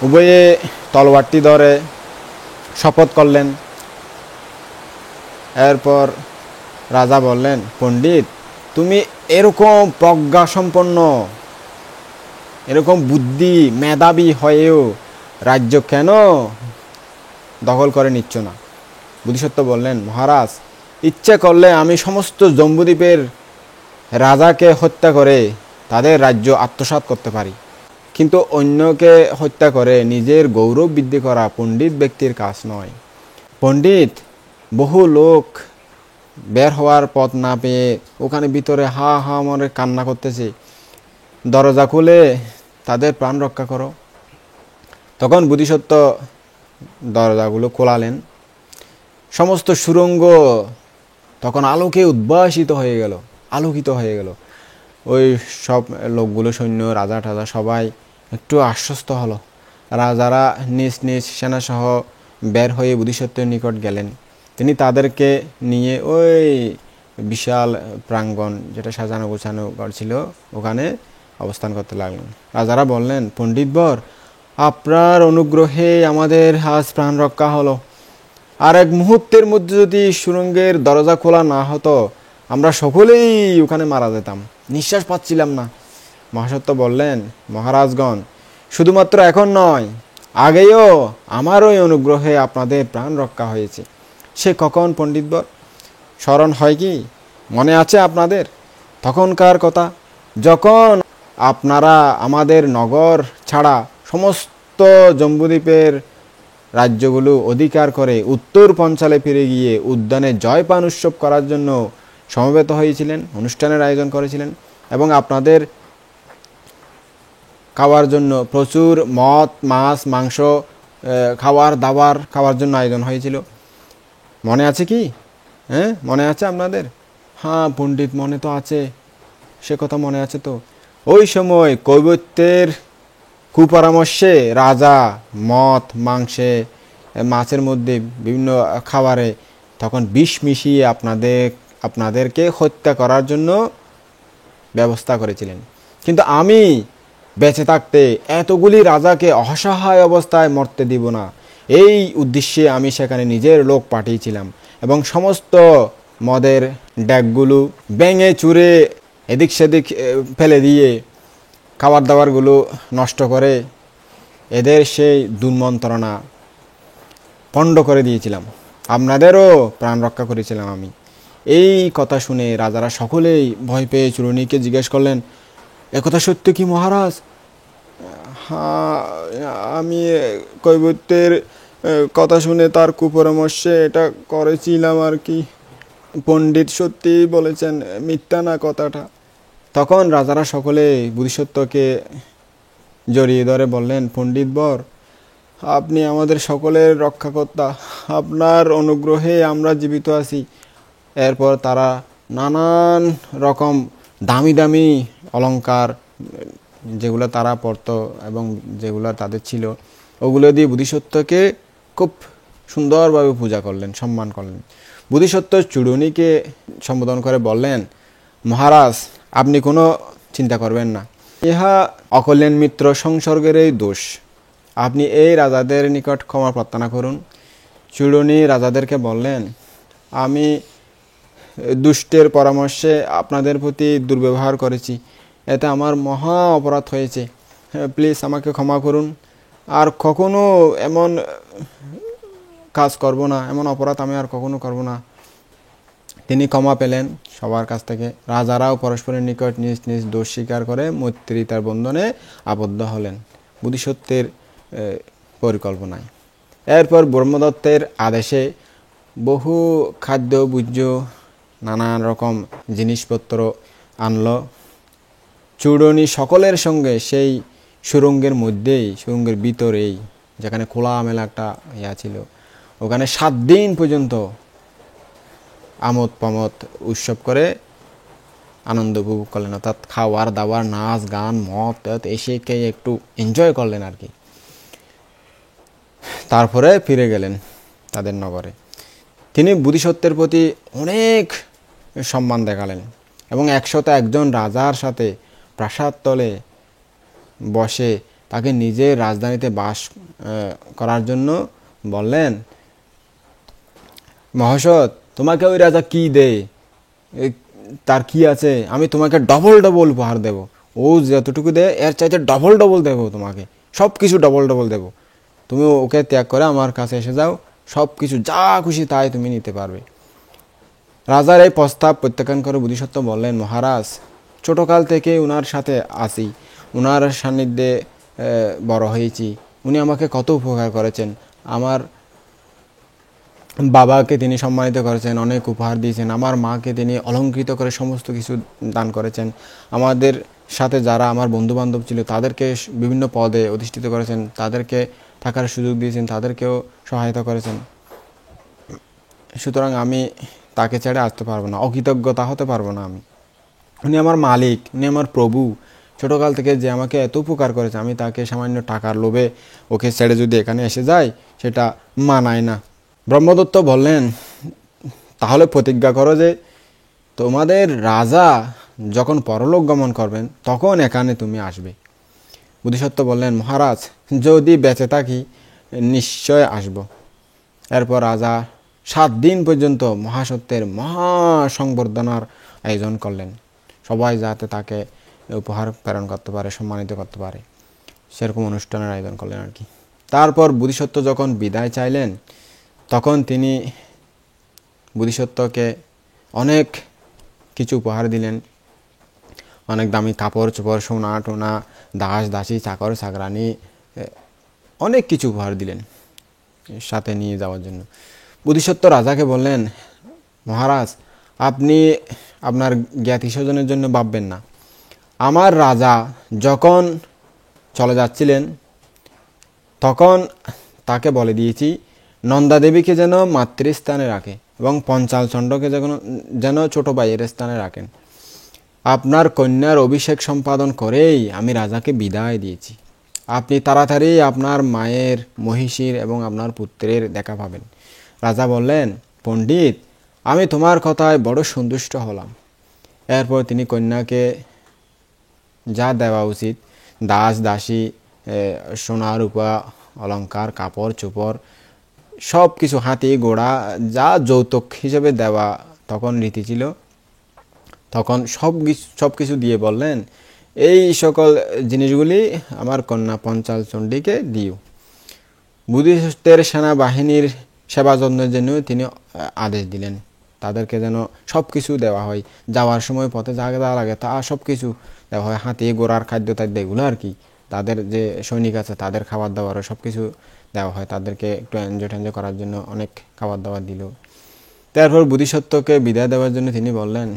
উভয়ে তলোয়ারটি ধরে শপথ করলেন। এরপর রাজা বললেন, পণ্ডিত, তুমি এরকম প্রজ্ঞা সম্পন্ন, এরকম বুদ্ধি মেধাবী হয়েও রাজ্য কেন দখল করে নিচ্ছ না? বোধিসত্ত্ব বললেন, মহারাজ, ইচ্ছে করলে আমি সমস্ত জম্বুদ্বীপের রাজাকে হত্যা করে তাদের রাজ্য আত্মসাৎ করতে পারি, কিন্তু অন্যকে হত্যা করে নিজের গৌরব বৃদ্ধি করা পণ্ডিত ব্যক্তির কাজ নয়। পণ্ডিত, বহু লোক বের হওয়ার পথ না পেয়ে ওখানে ভিতরে হা হা মরে কান্না করতেছে, দরজা খুলে তাদের প্রাণ রক্ষা করো। তখন বোধিসত্ত্ব দরজাগুলো খোলালেন। সমস্ত সুড়ঙ্গ তখন আলোকে উদ্ভাসিত হয়ে গেল, আলোকিত হয়ে গেল। ওই সব লোকগুলো, সৈন্য, রাজা টাজা সবাই একটু আশ্বস্ত হলো। রাজারা নিজ নিজ সেনাসহ বের হয়ে বোধিসত্ত্বের নিকট গেলেন। তিনি তাদেরকে নিয়ে ওই বিশাল প্রাঙ্গণ, যেটা সাজানো গোছানো ছিল, ওখানে অবস্থান করতে লাগলেন। রাজারা বললেন, পণ্ডিতবর, আপনার অনুগ্রহে আমাদের আজ প্রাণ রক্ষা হলো। আর এক মুহূর্তের মধ্যে যদি সুড়ঙ্গের দরজা খোলা না হতো, আমরা সকলেই ওখানে মারা যেতাম, নিঃশ্বাস পাচ্ছিলাম না। মহাসত্য বললেন, মহারাজগণ, শুধুমাত্র এখন নয়, আগেও আমার ওই অনুগ্রহে আপনাদের প্রাণ রক্ষা হয়েছে। সে কখন পণ্ডিতবর? স্মরণ হয় কি? মনে আছে আপনাদের তখনকার কথা, যখন আপনারা আমাদের নগর ছাড়া সমস্ত জম্বুদ্বীপের রাজ্যগুলো অধিকার করে উত্তর পঞ্চালে ফিরে গিয়ে উদ্যানে জয়পান উৎসব করার জন্য সমবেত হয়েছিলেন, অনুষ্ঠানের আয়োজন করেছিলেন, এবং আপনাদের খাওয়ার জন্য প্রচুর মদ, মাছ, মাংস, খাওয়ার জন্য আয়োজন হয়েছিল। মনে আছে কি? হ্যাঁ, মনে আছে আপনাদের? হ্যাঁ পণ্ডিত, মনে তো আছে, সে কথা মনে আছে তো। ওই সময় কৈবত্যের কুপরামর্শে রাজা মদ, মাংসে, মাছের মধ্যে বিভিন্ন খাবারে তখন বিষ মিশিয়ে আপনাদেরকে হত্যা করার জন্য ব্যবস্থা করেছিলেন। কিন্তু আমি বেঁচে থাকতে এতগুলি রাজাকে অসহায় অবস্থায় মরতে দিব না, এই উদ্দেশ্যে আমি সেখানে নিজের লোক পাঠিয়েছিলাম এবং সমস্ত মদের ড্যাগগুলো ভেঙে চুরে এদিক সেদিক ফেলে দিয়ে খাবার দাবারগুলো নষ্ট করে এদের সেই দুর্মন্ত্রণা পণ্ড করে দিয়েছিলাম। আপনাদেরও প্রাণ রক্ষা করেছিলাম আমি। এই কথা শুনে রাজারা সকলেই ভয় পেয়ে চূর্ণীকে জিজ্ঞেস করলেন, একথা সত্য কি মহারাজ? হ্যাঁ, আমি কৈবত্যের কথা শুনে তার কুপরামর্শে এটা করেছিলাম আর কি। পণ্ডিত সত্যি বলেছেন, মিথ্যা না কথাটা। তখন রাজারা সকলে বোধিসত্ত্বকে জড়িয়ে ধরে বললেন, পণ্ডিতবর, আপনি আমাদের সকলের রক্ষাকর্তা, আপনার অনুগ্রহে আমরা জীবিত আছি। এরপর তারা নানান রকম দামি দামি অলংকার, যেগুলো তারা পরত এবং যেগুলো তাদের ছিল, ওগুলো দিয়ে বোধিসত্ত্বকে খুব সুন্দরভাবে পূজা করলেন, সম্মান করলেন। বোধিসত্ত্ব চূড়ণীকে সম্বোধন করে বললেন, মহারাজ, আপনি কোনো চিন্তা করবেন না, ইহা অকল্যাণ মিত্র সংসর্গেরই দোষ। আপনি এই রাজাদের নিকট ক্ষমা প্রার্থনা করুন। চূড়ণী রাজাদেরকে বললেন, আমি দুষ্টের পরামর্শে আপনাদের প্রতি দুর্ব্যবহার করেছি, এতে আমার মহা অপরাধ হয়েছে, প্লিজ আমাকে ক্ষমা করুন। আর কখনো এমন কাজ করব না, এমন অপরাধ আমি আর কখনো করব না। তিনি ক্ষমা পেলেন সবার কাছ থেকে। রাজারাও পরস্পরের নিকট নিজ নিজ দোষ স্বীকার করে মৈত্রীতার বন্ধনে আবদ্ধ হলেন বোধিসত্ত্বের পরিকল্পনায়। এরপর ব্রহ্মদত্তের আদেশে বহু খাদ্য ভোজ্য নানান রকম জিনিসপত্র আনলো। চূড়নি সকলের সঙ্গে সেই সুরঙ্গের মধ্যেই, সুরঙ্গের ভিতরেই, যেখানে খোলামেলা একটা ইয়া ছিল, ওখানে 7 দিন পর্যন্ত আমোদ প্রমোদ উৎসব করে আনন্দ উপভোগ করলেন। অর্থাৎ খাওয়ার দাওয়ার, নাচ গান, মদ এসে খেয়ে একটু এনজয় করলেন আর কি। তারপরে ফিরে গেলেন তাদের নগরে। তিনি বোধিসত্ত্বের প্রতি অনেক সম্মান দেখালেন এবং 101 রাজার সাথে প্রাসাদ তলে বসে তাকে নিজের রাজধানীতে বাস করার জন্য বললেন, মহাসৎ, তোমাকে ওই রাজা কি দেয়, তার কি আছে, আমি তোমাকে ডবল ডবল উপহার দেব। ও যতটুকু দেয় এর চাইতে ডবল ডবল দেবো তোমাকে, সব কিছু ডবল ডবল দেবো। তুমি ওকে ত্যাগ করে আমার কাছে এসে যাও, সব কিছু যা খুশি তাই তুমি নিতে পারবে। রাজার এই প্রস্তাব প্রত্যাখ্যান করে বোধিসত্ত্ব বললেন, মহারাজ, ছোটকাল থেকে উনার সাথে আছি, উনার সান্নিধ্যে বড় হয়েছি, উনি আমাকে কত উপকার করেছেন। আমার বাবাকে তিনি সম্মানিত করেছেন, অনেক উপহার দিয়েছেন। আমার মাকে তিনি অলঙ্কৃত করে সমস্ত কিছু দান করেছেন। আমাদের সাথে যারা আমার বন্ধুবান্ধব ছিল তাদেরকে বিভিন্ন পদে অধিষ্ঠিত করেছেন, তাদেরকে থাকার সুযোগ দিয়েছেন, তাদেরকেও সহায়তা করেছেন। সুতরাং আমি তাকে ছেড়ে আসতে পারবো না, অকৃতজ্ঞতা হতে পারবো না আমি। উনি আমার মালিক, উনি আমার প্রভু। ছোটকাল থেকে যে আমাকে এত উপকার করেছে, আমি তাকে সামান্য টাকার লোভে ওকে ছেড়ে যদি এখানে এসে যাই, সেটা মানায় না। ব্রহ্মদত্ত বললেন, তাহলে প্রতিজ্ঞা করো যে তোমাদের রাজা যখন পরলোক গমন করবেন তখন এখানে তুমি আসবে। বোধিসত্ত্ব বললেন, মহারাজ, যদি বেঁচে থাকি নিশ্চয় আসব। এরপর রাজা 7 দিন পর্যন্ত মহাসত্যের মহাসংবর্ধনার আয়োজন করলেন, সবাই যাতে তাকে উপহার প্রেরণ করতে পারে, সম্মানিত করতে পারে, সেরকম অনুষ্ঠানের আয়োজন করলেন আর কি। তারপর বোধিসত্ত্ব যখন বিদায় চাইলেন, তখন তিনি বোধিসত্ত্বকে অনেক কিছু উপহার দিলেন। অনেক দামি কাপড় চোপড়, সোনা টোনা, দাস দাসী, চাকর চাকরানি, অনেক কিছু উপহার দিলেন সাথে নিয়ে যাওয়ার জন্য। বোধিসত্ত্ব রাজাকে বললেন, মহারাজ, আপনি আপনার জ্ঞাতি স্বজনের জন্য ভাববেন না। আমার রাজা যখন চলে যাচ্ছিলেন তখন তাকে বলে দিয়েছি নন্দা দেবীকে যেন মাতৃস্থানে রাখে এবং পঞ্চাল চণ্ডকে যেন ছোট ভাইয়ের স্থানে রাখেন। আপনার কন্যার অভিষেক সম্পাদন করেই আমি রাজাকে বিদায় দিয়েছি। আপনি তাড়াতাড়ি আপনার মায়ের, মহিষীর এবং আপনার পুত্রের দেখা পাবেন। রাজা বললেন, পণ্ডিত, আমি তোমার কথায় বড় সন্তুষ্ট হলাম। এরপর তিনি কন্যাকে যা দেওয়া উচিত, দাস দাসী, সোনা রূপা, অলঙ্কার, কাপড় চোপড়, সব কিছু, হাতি ঘোড়া, যা যৌতুক হিসেবে দেওয়া তখন রীতি ছিল, তখন সব কিছু দিয়ে বললেন, এই সকল জিনিসগুলি আমার কন্যা পঞ্চাল চণ্ডীকে দিও। বুদ্ধিস্টের সেনাবাহিনীর সেবা যত্নের জন্য তিনি আদেশ দিলেন, তাদেরকে যেন সব কিছু দেওয়া হয়। যাওয়ার সময় পথে যা যা লাগে তা সব কিছু দেওয়া হয়, হাতি ঘোড়ার খাদ্য টাদ্য এগুলো আর কি। তাদের যে সৈনিক আছে তাদের খাবার দাবারও সব কিছু দেওয়া হয়, তাদেরকে একটু এনজয় করার জন্য অনেক খাবার দাবার দিল। তারপর বোধিসত্ত্বকে বিদায় দেওয়ার জন্য তিনি বললেন,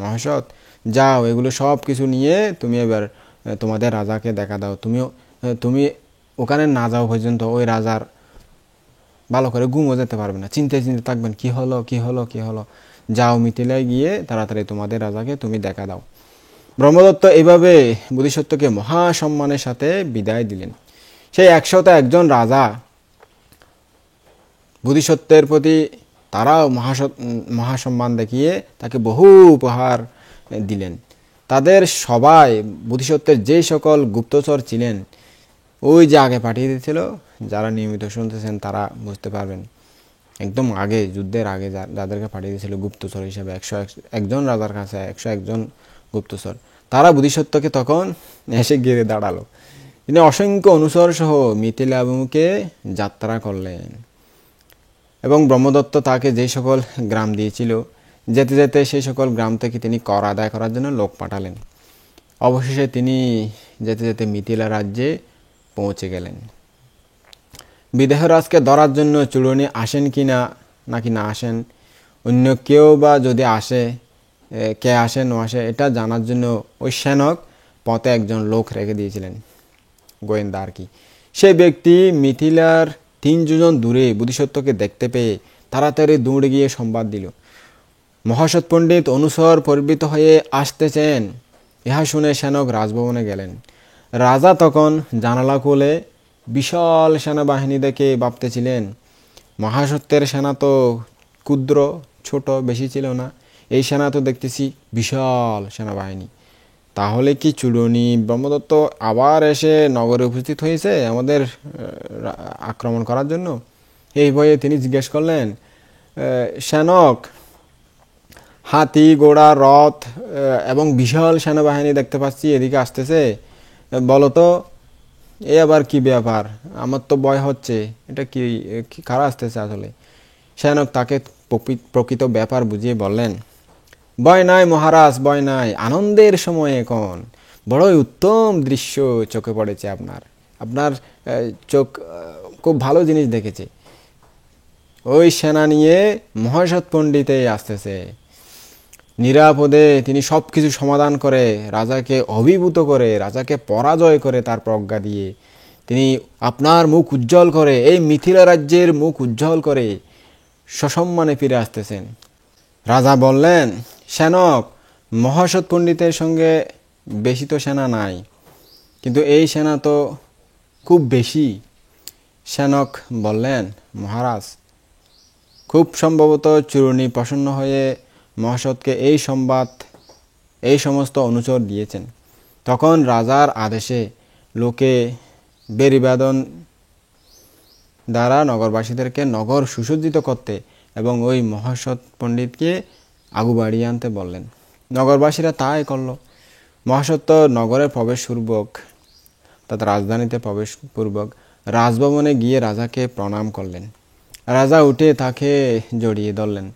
মহাসৎ, যাও, এগুলো সব কিছু নিয়ে তুমি এবার তোমাদের রাজাকে দেখা দাও। তুমি ওখানে না যাও পর্যন্ত ওই রাজার ভালো করে ঘুমও যেতে পারবে না, চিন্তায় চিন্তা থাকবেন, কি হলো কি হলো কি হলো। যাও, মিথিলায় গিয়ে তাড়াতাড়ি তোমাদের রাজাকে তুমি দেখা দাও। ব্রহ্মদত্ত এইভাবে বোধিসত্ত্বকে মহাসম্মানের সাথে বিদায় দিলেন। সেই 101 রাজা বোধিসত্ত্বের প্রতি তারাও মহাসম্মান দেখিয়ে তাকে বহু উপহার দিলেন। তাদের সবাই বোধিসত্ত্বের যে সকল গুপ্তচর ছিলেন, ওই যে আগে পাঠিয়ে দিয়েছিল, যারা নিয়মিত শুনতেছেন তারা বুঝতে পারবেন, একদম আগে, যুদ্ধের আগে যাদেরকে পাঠিয়ে দিয়েছিল গুপ্তচর হিসেবে 101 রাজার কাছে 101 গুপ্তচর, তারা বোধিসত্ত্বকে তখন এসে ঘিরে দাঁড়ালো। তিনি অসংখ্য অনুচর সহ মিথিলা অভিমুখে যাত্রা করলেন এবং ব্রহ্মদত্ত তাকে যে সকল গ্রাম দিয়েছিল, যেতে যেতে সেই সকল গ্রাম থেকে তিনি কর আদায় করার জন্য লোক পাঠালেন। অবশেষে তিনি যেতে যেতে মিথিলা রাজ্যে পৌঁছে গেলেন। বিদেহরাজকে ধরার জন্য চূড়নি আসেন কিনা নাকি না আসেন, অন্য কেউ বা যদি আসে, কে আসে না আসে এটা জানার জন্য ওই সেনক পথে একজন লোক রেখে দিয়েছিলেন, গোয়েন্দা আর কি। সে ব্যক্তি মিথিলার 3 যোজন দূরে বোধিসত্ত্বকে দেখতে পেয়ে তাড়াতাড়ি দৌড়ে গিয়ে সংবাদ দিল, মহাসৎ পণ্ডিত অনুসর পরিবৃত হয়ে আসতেছেন। ইহা শুনে সেনক রাজভবনে গেলেন। রাজা তখন জানালা খুলে বিশাল সেনাবাহিনী দেখে ভাবতেছিলেন, মহাসত্যের সেনা তো ক্ষুদ্র ছোট বেশি ছিল না, এই সেনা তো দেখতেছি বিশাল সেনাবাহিনী। তাহলে কি চূড়নি ব্রহ্মদত্ত আবার এসে নগরে উপস্থিত হয়েছে আমাদের আক্রমণ করার জন্য? এই ভয়ে তিনি জিজ্ঞেস করলেন, সেনক, হাতি ঘোড়া রথ এবং বিশাল সেনাবাহিনী দেখতে পাচ্ছি এদিকে আসতেছে, বলতো এ আবার কি ব্যাপার? আমার তো ভয় হচ্ছে, এটা কি কারা আসতেছে আসলে? সেনক তাকে প্রকৃত ব্যাপার বুঝিয়ে বললেন, ভয় নাই মহারাজ, ভয় নাই, আনন্দের সময় এখন, বড়ই উত্তম দৃশ্য চোখে পড়েছে আপনার, আপনার চোখ খুব ভালো জিনিস দেখেছে। ওই সেনা নিয়ে মহাসৎ পণ্ডিতে আসতেছে, নিরাপদে তিনি সব কিছু সমাধান করে, রাজাকে অভিভূত করে, রাজাকে পরাজয় করে, তার প্রজ্ঞা দিয়ে তিনি আপনার মুখ উজ্জ্বল করে, এই মিথিলা রাজ্যের মুখ উজ্জ্বল করে সসম্মানে ফিরে আসতেছেন। রাজা বললেন, সেনক, মহাসৎ পণ্ডিতের সঙ্গে বেশি তো সেনা নাই, কিন্তু এই সেনা তো খুব বেশি। সেনক বললেন, মহারাজ, খুব সম্ভবত চূর্ণী প্রসন্ন হয়ে মহাসৎকে এই সমস্ত অনুচর দিয়েছেন। তখন রাজার আদেশে লোকে বেরিবাদন দ্বারা নগরবাসীদেরকে নগর সুসজ্জিত করতে এবং ওই মহাসৎ পণ্ডিতকে আগু বাড়িয়ে আনতে বললেন। নগরবাসীরা তাই করল। মহাসত্য নগরের প্রবেশপূর্বক, অর্থাৎ রাজধানীতে প্রবেশপূর্বক রাজভবনে গিয়ে রাজাকে প্রণাম করলেন। রাজা উঠে তাকে জড়িয়ে ধরলেন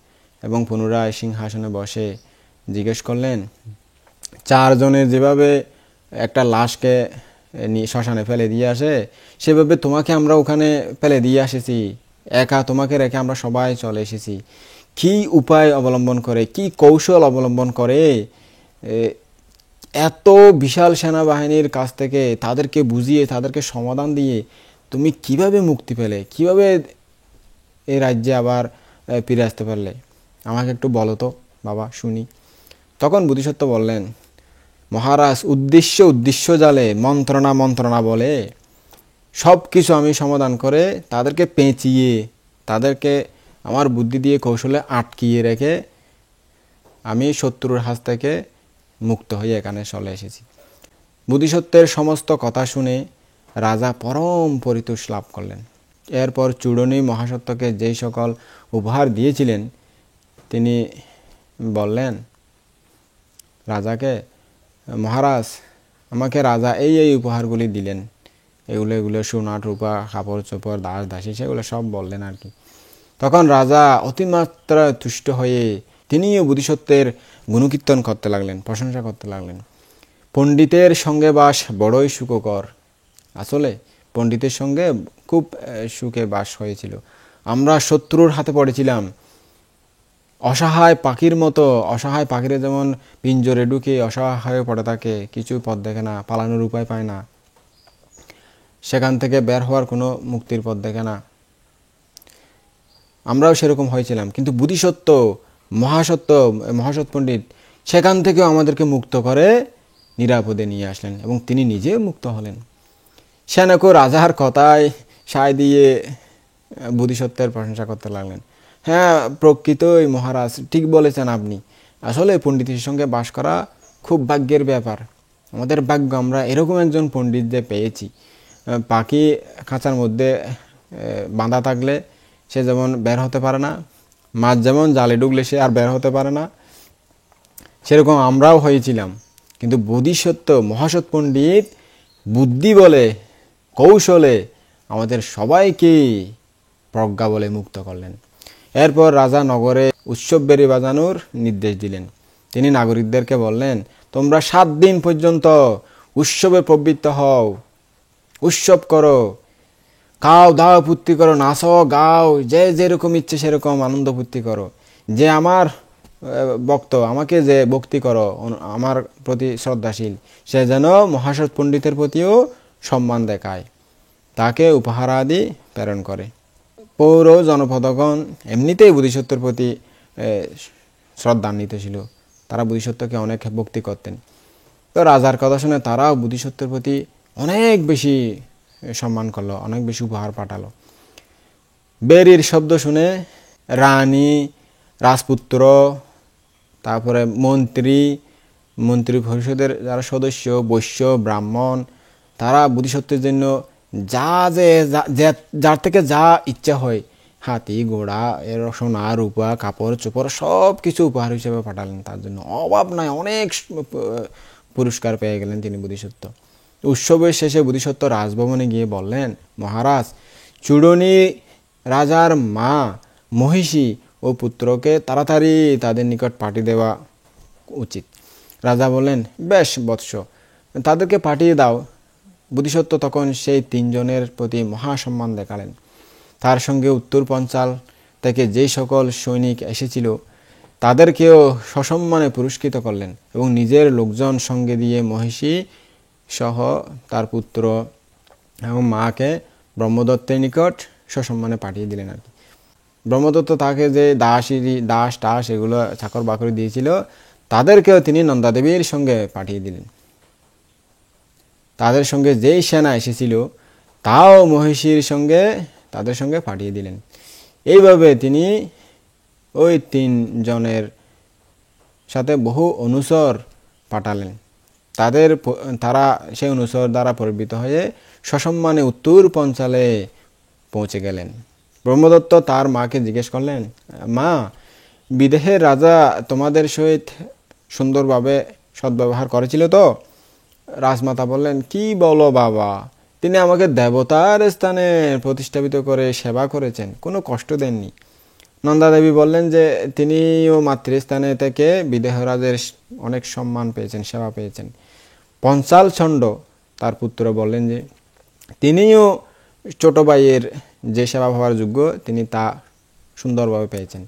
এবং পুনরায় সিংহাসনে বসে জিজ্ঞেস করলেন, 4 জনের যেভাবে একটা লাশকে শ্মশানে ফেলে দিয়ে আসে, সেভাবে তোমাকে আমরা ওখানে ফেলে দিয়ে এসেছি, একা তোমাকে রেখে আমরা সবাই চলে এসেছি। কি উপায় অবলম্বন করে, কি কৌশল অবলম্বন করে এত বিশাল সেনাবাহিনীর কাছ থেকে তাদেরকে বুঝিয়ে, তাদেরকে সমাধান দিয়ে তুমি কিভাবে মুক্তি পেলে, কিভাবে এই রাজ্যে আবার ফিরে আসতে পারলে? আমাকে একটু বলো তো বাবা, শুনি। তখন বোধিসত্ত্ব বললেন, মহারাজ, উদ্দেশ্য জালে মন্ত্রণা বলে সব কিছু আমি সমাধান করে তাদেরকে পেঁচিয়ে, তাদেরকে আমার বুদ্ধি দিয়ে কৌশলে আটকিয়ে রেখে আমি শত্রুর হাত থেকে মুক্ত হয়ে এখানে চলে এসেছি। বোধিসত্ত্বের সমস্ত কথা শুনে রাজা পরম পরিতোষ লাভ করলেন। এরপর চূড়নি মহাসত্যকে যেই সকল উপহার দিয়েছিলেন তিনি বললেন রাজাকে, মহারাজ, আমাকে রাজা এই উপহারগুলি দিলেন, এগুলো সোনা রূপা কাপড় চোপড় দাস দাসী সেগুলো সব বললেন আর কি। তখন রাজা অতিমাত্রা তুষ্ট হয়ে তিনিও বোধিসত্ত্বের গুণকীর্তন করতে লাগলেন, প্রশংসা করতে লাগলেন। পণ্ডিতের সঙ্গে বাস বড়ই সুখকর। আসলে পণ্ডিতের সঙ্গে খুব সুখে বাস হয়েছিল। আমরা শত্রুর হাতে পড়েছিলাম অসহায় পাখির মতো। অসহায় পাখিরা যেমন পিঞ্জরে ঢুকে অসহায় পড়ে থাকে, কিছু পথ দেখে না, পালানোর উপায় পায় না, সেখান থেকে বের হওয়ার কোনো মুক্তির পথ দেখে না, আমরাও সেরকম হয়েছিলাম। কিন্তু বোধিসত্ত্ব, মহাসৎ পণ্ডিত সেখান থেকেও আমাদেরকে মুক্ত করে নিরাপদে নিয়ে আসলেন এবং তিনি নিজেও মুক্ত হলেন। সেনকও রাজার কথায় সায় দিয়ে বোধিসত্ত্বের প্রশংসা করতে লাগলেন। হ্যাঁ, প্রকৃতই মহারাজ, ঠিক বলেছেন আপনি। আসলে পণ্ডিতের সঙ্গে বাস করা খুব ভাগ্যের ব্যাপার। আমাদের ভাগ্য, আমরা এরকম একজন পণ্ডিত যে পেয়েছি। পাখি খাঁচার মধ্যে বাঁধা থাকলে সে যেমন বের হতে পারে না, মাছ যেমন জালে ঢুকলে সে আর বের হতে পারে না, সেরকম আমরাও হয়েছিলাম। কিন্তু বোধিসত্ত্ব মহাসৎ পণ্ডিত বুদ্ধি বলে, কৌশলে আমাদের সবাইকে প্রজ্ঞা বলে মুক্ত করলেন। এরপর রাজা নগরে উৎসব বেরি বাজানোর নির্দেশ দিলেন। তিনি নাগরিকদেরকে বললেন, তোমরা 7 দিন পর্যন্ত উৎসবে প্রবৃত্ত হও, উৎসব করো, খাও দাও ফুর্তি করো, নাচো গাও, যে যেরকম ইচ্ছে সেরকম আনন্দ ফুর্তি করো। যে আমার ভক্ত, আমাকে যে ভক্তি করো, আমার প্রতি শ্রদ্ধাশীল, সে যেন মহাসৎ পণ্ডিতের প্রতিও সম্মান দেখায়, তাকে উপহার আদি প্রেরণ করে। পৌর জনপদগণ এমনিতেই বোধিসত্ত্বের প্রতি শ্রদ্ধান্বিত ছিল, তারা বোধিসত্ত্বকে অনেক ভক্তি করতেন। তো রাজার কথা শুনে তারাও বোধিসত্ত্বের প্রতি অনেক বেশি সম্মান করলো, অনেক বেশি উপহার পাঠালো। বেরির শব্দ শুনে রানী, রাজপুত্র, তারপরে মন্ত্রী পরিষদের যারা সদস্য, বৈশ্য, ব্রাহ্মণ, তারা বোধিসত্ত্বের জন্য যার থেকে যা ইচ্ছা হয়, হাতি ঘোড়া এর সোনা রূপা কাপড় চোপড় সব কিছু উপহার হিসেবে পাঠালেন। তার জন্য অভাব নাই, অনেক পুরস্কার পেয়ে গেলেন তিনি বোধিসত্ত্ব। উৎসবের শেষে বোধিসত্ত্ব রাজভবনে গিয়ে বললেন, মহারাজ, চূড়নী রাজার মা মহিষী ও পুত্রকে তাড়াতাড়ি তাদের নিকট পাঠিয়ে দেওয়া উচিত। রাজা বললেন, বেশ বৎস, তাদেরকে পাঠিয়ে দাও। বোধিসত্ত্ব তখন সেই তিনজনের প্রতি মহাসম্মান দেখালেন। তার সঙ্গে উত্তর পঞ্চাল থেকে যেই সকল সৈনিক এসেছিল তাদেরকেও সসম্মানে পুরস্কৃত করলেন এবং নিজের লোকজন সঙ্গে দিয়ে মহিষী সহ তার পুত্র এবং মাকে ব্রহ্মদত্তের নিকট সসম্মানে পাঠিয়ে দিলেন আর কি। ব্রহ্মদত্ত তাকে যে দাস টাস এগুলো চাকর বাকরি দিয়েছিল তাদেরকেও তিনি নন্দাদেবীর সঙ্গে পাঠিয়ে দিলেন। তাদের সঙ্গে যেই সেনা এসেছিল তাও মহিষীর সঙ্গে তাদের সঙ্গে পাঠিয়ে দিলেন। এইভাবে তিনি ওই তিনজনের সাথে বহু অনুচর পাঠালেন। তারা সেই অনুচর দ্বারা পরিবৃত হয়ে সসম্মানে উত্তর পঞ্চালে পৌঁছে গেলেন। ব্রহ্মদত্ত তার মাকে জিজ্ঞেস করলেন, মা, বিদেহের রাজা তোমাদের সহিত সুন্দরভাবে সদ্ব্যবহার করেছিল তো? রাজমাতা বললেন, কি বলো বাবা, তিনি আমাকে দেবতার স্থানে প্রতিষ্ঠাপিত করে সেবা করেছেন, কোনো কষ্ট দেননি। নন্দাদেবী বললেন যে তিনিও মাতৃস্থানে থেকে বিদেহরাজের অনেক সম্মান পেয়েছেন, সেবা পেয়েছেন। পঞ্চাল চণ্ড তার পুত্র বললেন যে তিনিও ছোট ভাইয়ের যে সেবা পাওয়ার যোগ্য তিনি তা সুন্দরভাবে পেয়েছেন।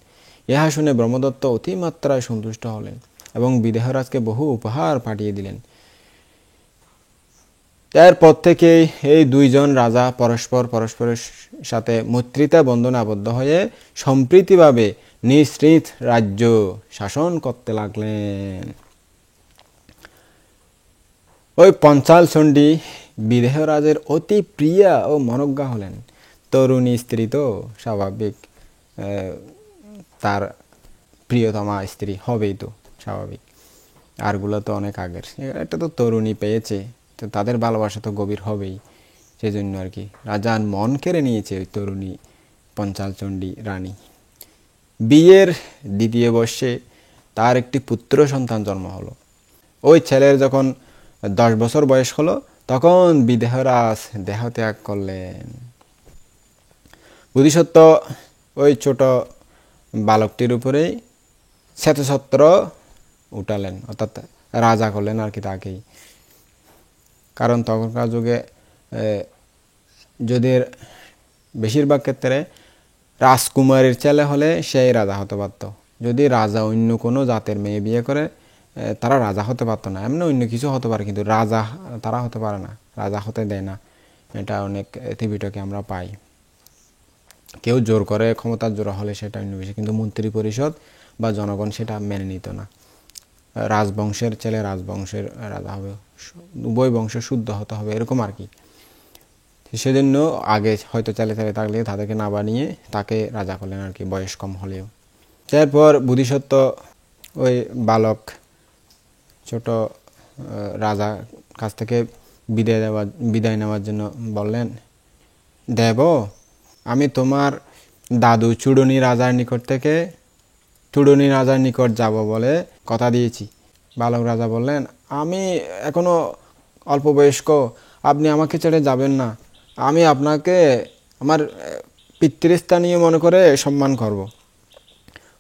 ইহা শুনে ব্রহ্মদত্ত অতিমাত্রায় সন্তুষ্ট হলেন এবং বিদেহরাজকে বহু উপহার পাঠিয়ে দিলেন। এরপর থেকেই এই দুইজন রাজা পরস্পরের সাথে মৈত্রিতা বন্ধনে আবদ্ধ হয়ে সম্প্রীতিভাবে নিঃস্মৃত রাজ্য শাসন করতে লাগলেন। ওই পঞ্চাল চণ্ডী বিদেহরাজের অতি প্রিয়া ও মনজ্ঞা হলেন। তরুণী স্ত্রী তো স্বাভাবিক তার প্রিয়তমা স্ত্রী হবেই, তো স্বাভাবিক। আরগুলো তো অনেক আগের, এটা তো তরুণী পেয়েছে, তো তাদের ভালোবাসা তো গভীর হবেই। সেই জন্য আর কি রাজার মন কেড়ে নিয়েছে ওই তরুণী পঞ্চালচণ্ডী রানী। বিয়ের দ্বিতীয় বর্ষে তার একটি পুত্র সন্তান জন্ম হলো। ওই ছেলের যখন 10 বছর বয়স হলো তখন বিদেহরাজ দেহত্যাগ করলেন। বোধিসত্ত্ব ওই ছোট বালকটির উপরেই শ্বেতছত্র উঠালেন, অর্থাৎ রাজা করলেন আর কি তাকেই। কারণ তখনকার যুগে যদি বেশিরভাগ ক্ষেত্রে রাজকুমারীর ছেলে হলে সেই রাজা হতে পারত। যদি রাজা অন্য কোনো জাতের মেয়ে বিয়ে করে তারা রাজা হতে পারতো না। এমনি অন্য কিছু হতে পারে, কিন্তু রাজা তারা হতে পারে না, রাজা হতে দেয় না। এটা অনেক ত্রিপিটকে আমরা পাই। কেউ জোর করে, ক্ষমতার জোর হলে সেটা অন্য বিষয়, কিন্তু মন্ত্রী পরিষদ বা জনগণ সেটা মেনে নিত না। রাজবংশের ছেলে রাজবংশের রাজা হবে, উভয় বংশ শুদ্ধ হতে হবে, এরকম আর কি। সেজন্য আগে হয়তো ছেলে থাকলে তাদেরকে না বানিয়ে তাকে রাজা করলেন আর কি, বয়স কম হলেও। তারপর বোধিসত্ত্ব ওই বালক ছোট রাজা কাছ থেকে বিদায় নেওয়ার জন্য বললেন, দেব, আমি তোমার দাদু চূড়নী রাজার নিকট যাব বলে কথা দিয়েছি। বালক রাজা বললেন, আমি এখনো অল্প বয়স্ক, আপনি আমাকে ছেড়ে যাবেন না। আমি আপনাকে আমার পিতৃস্থানীয় মনে করে সম্মান করব।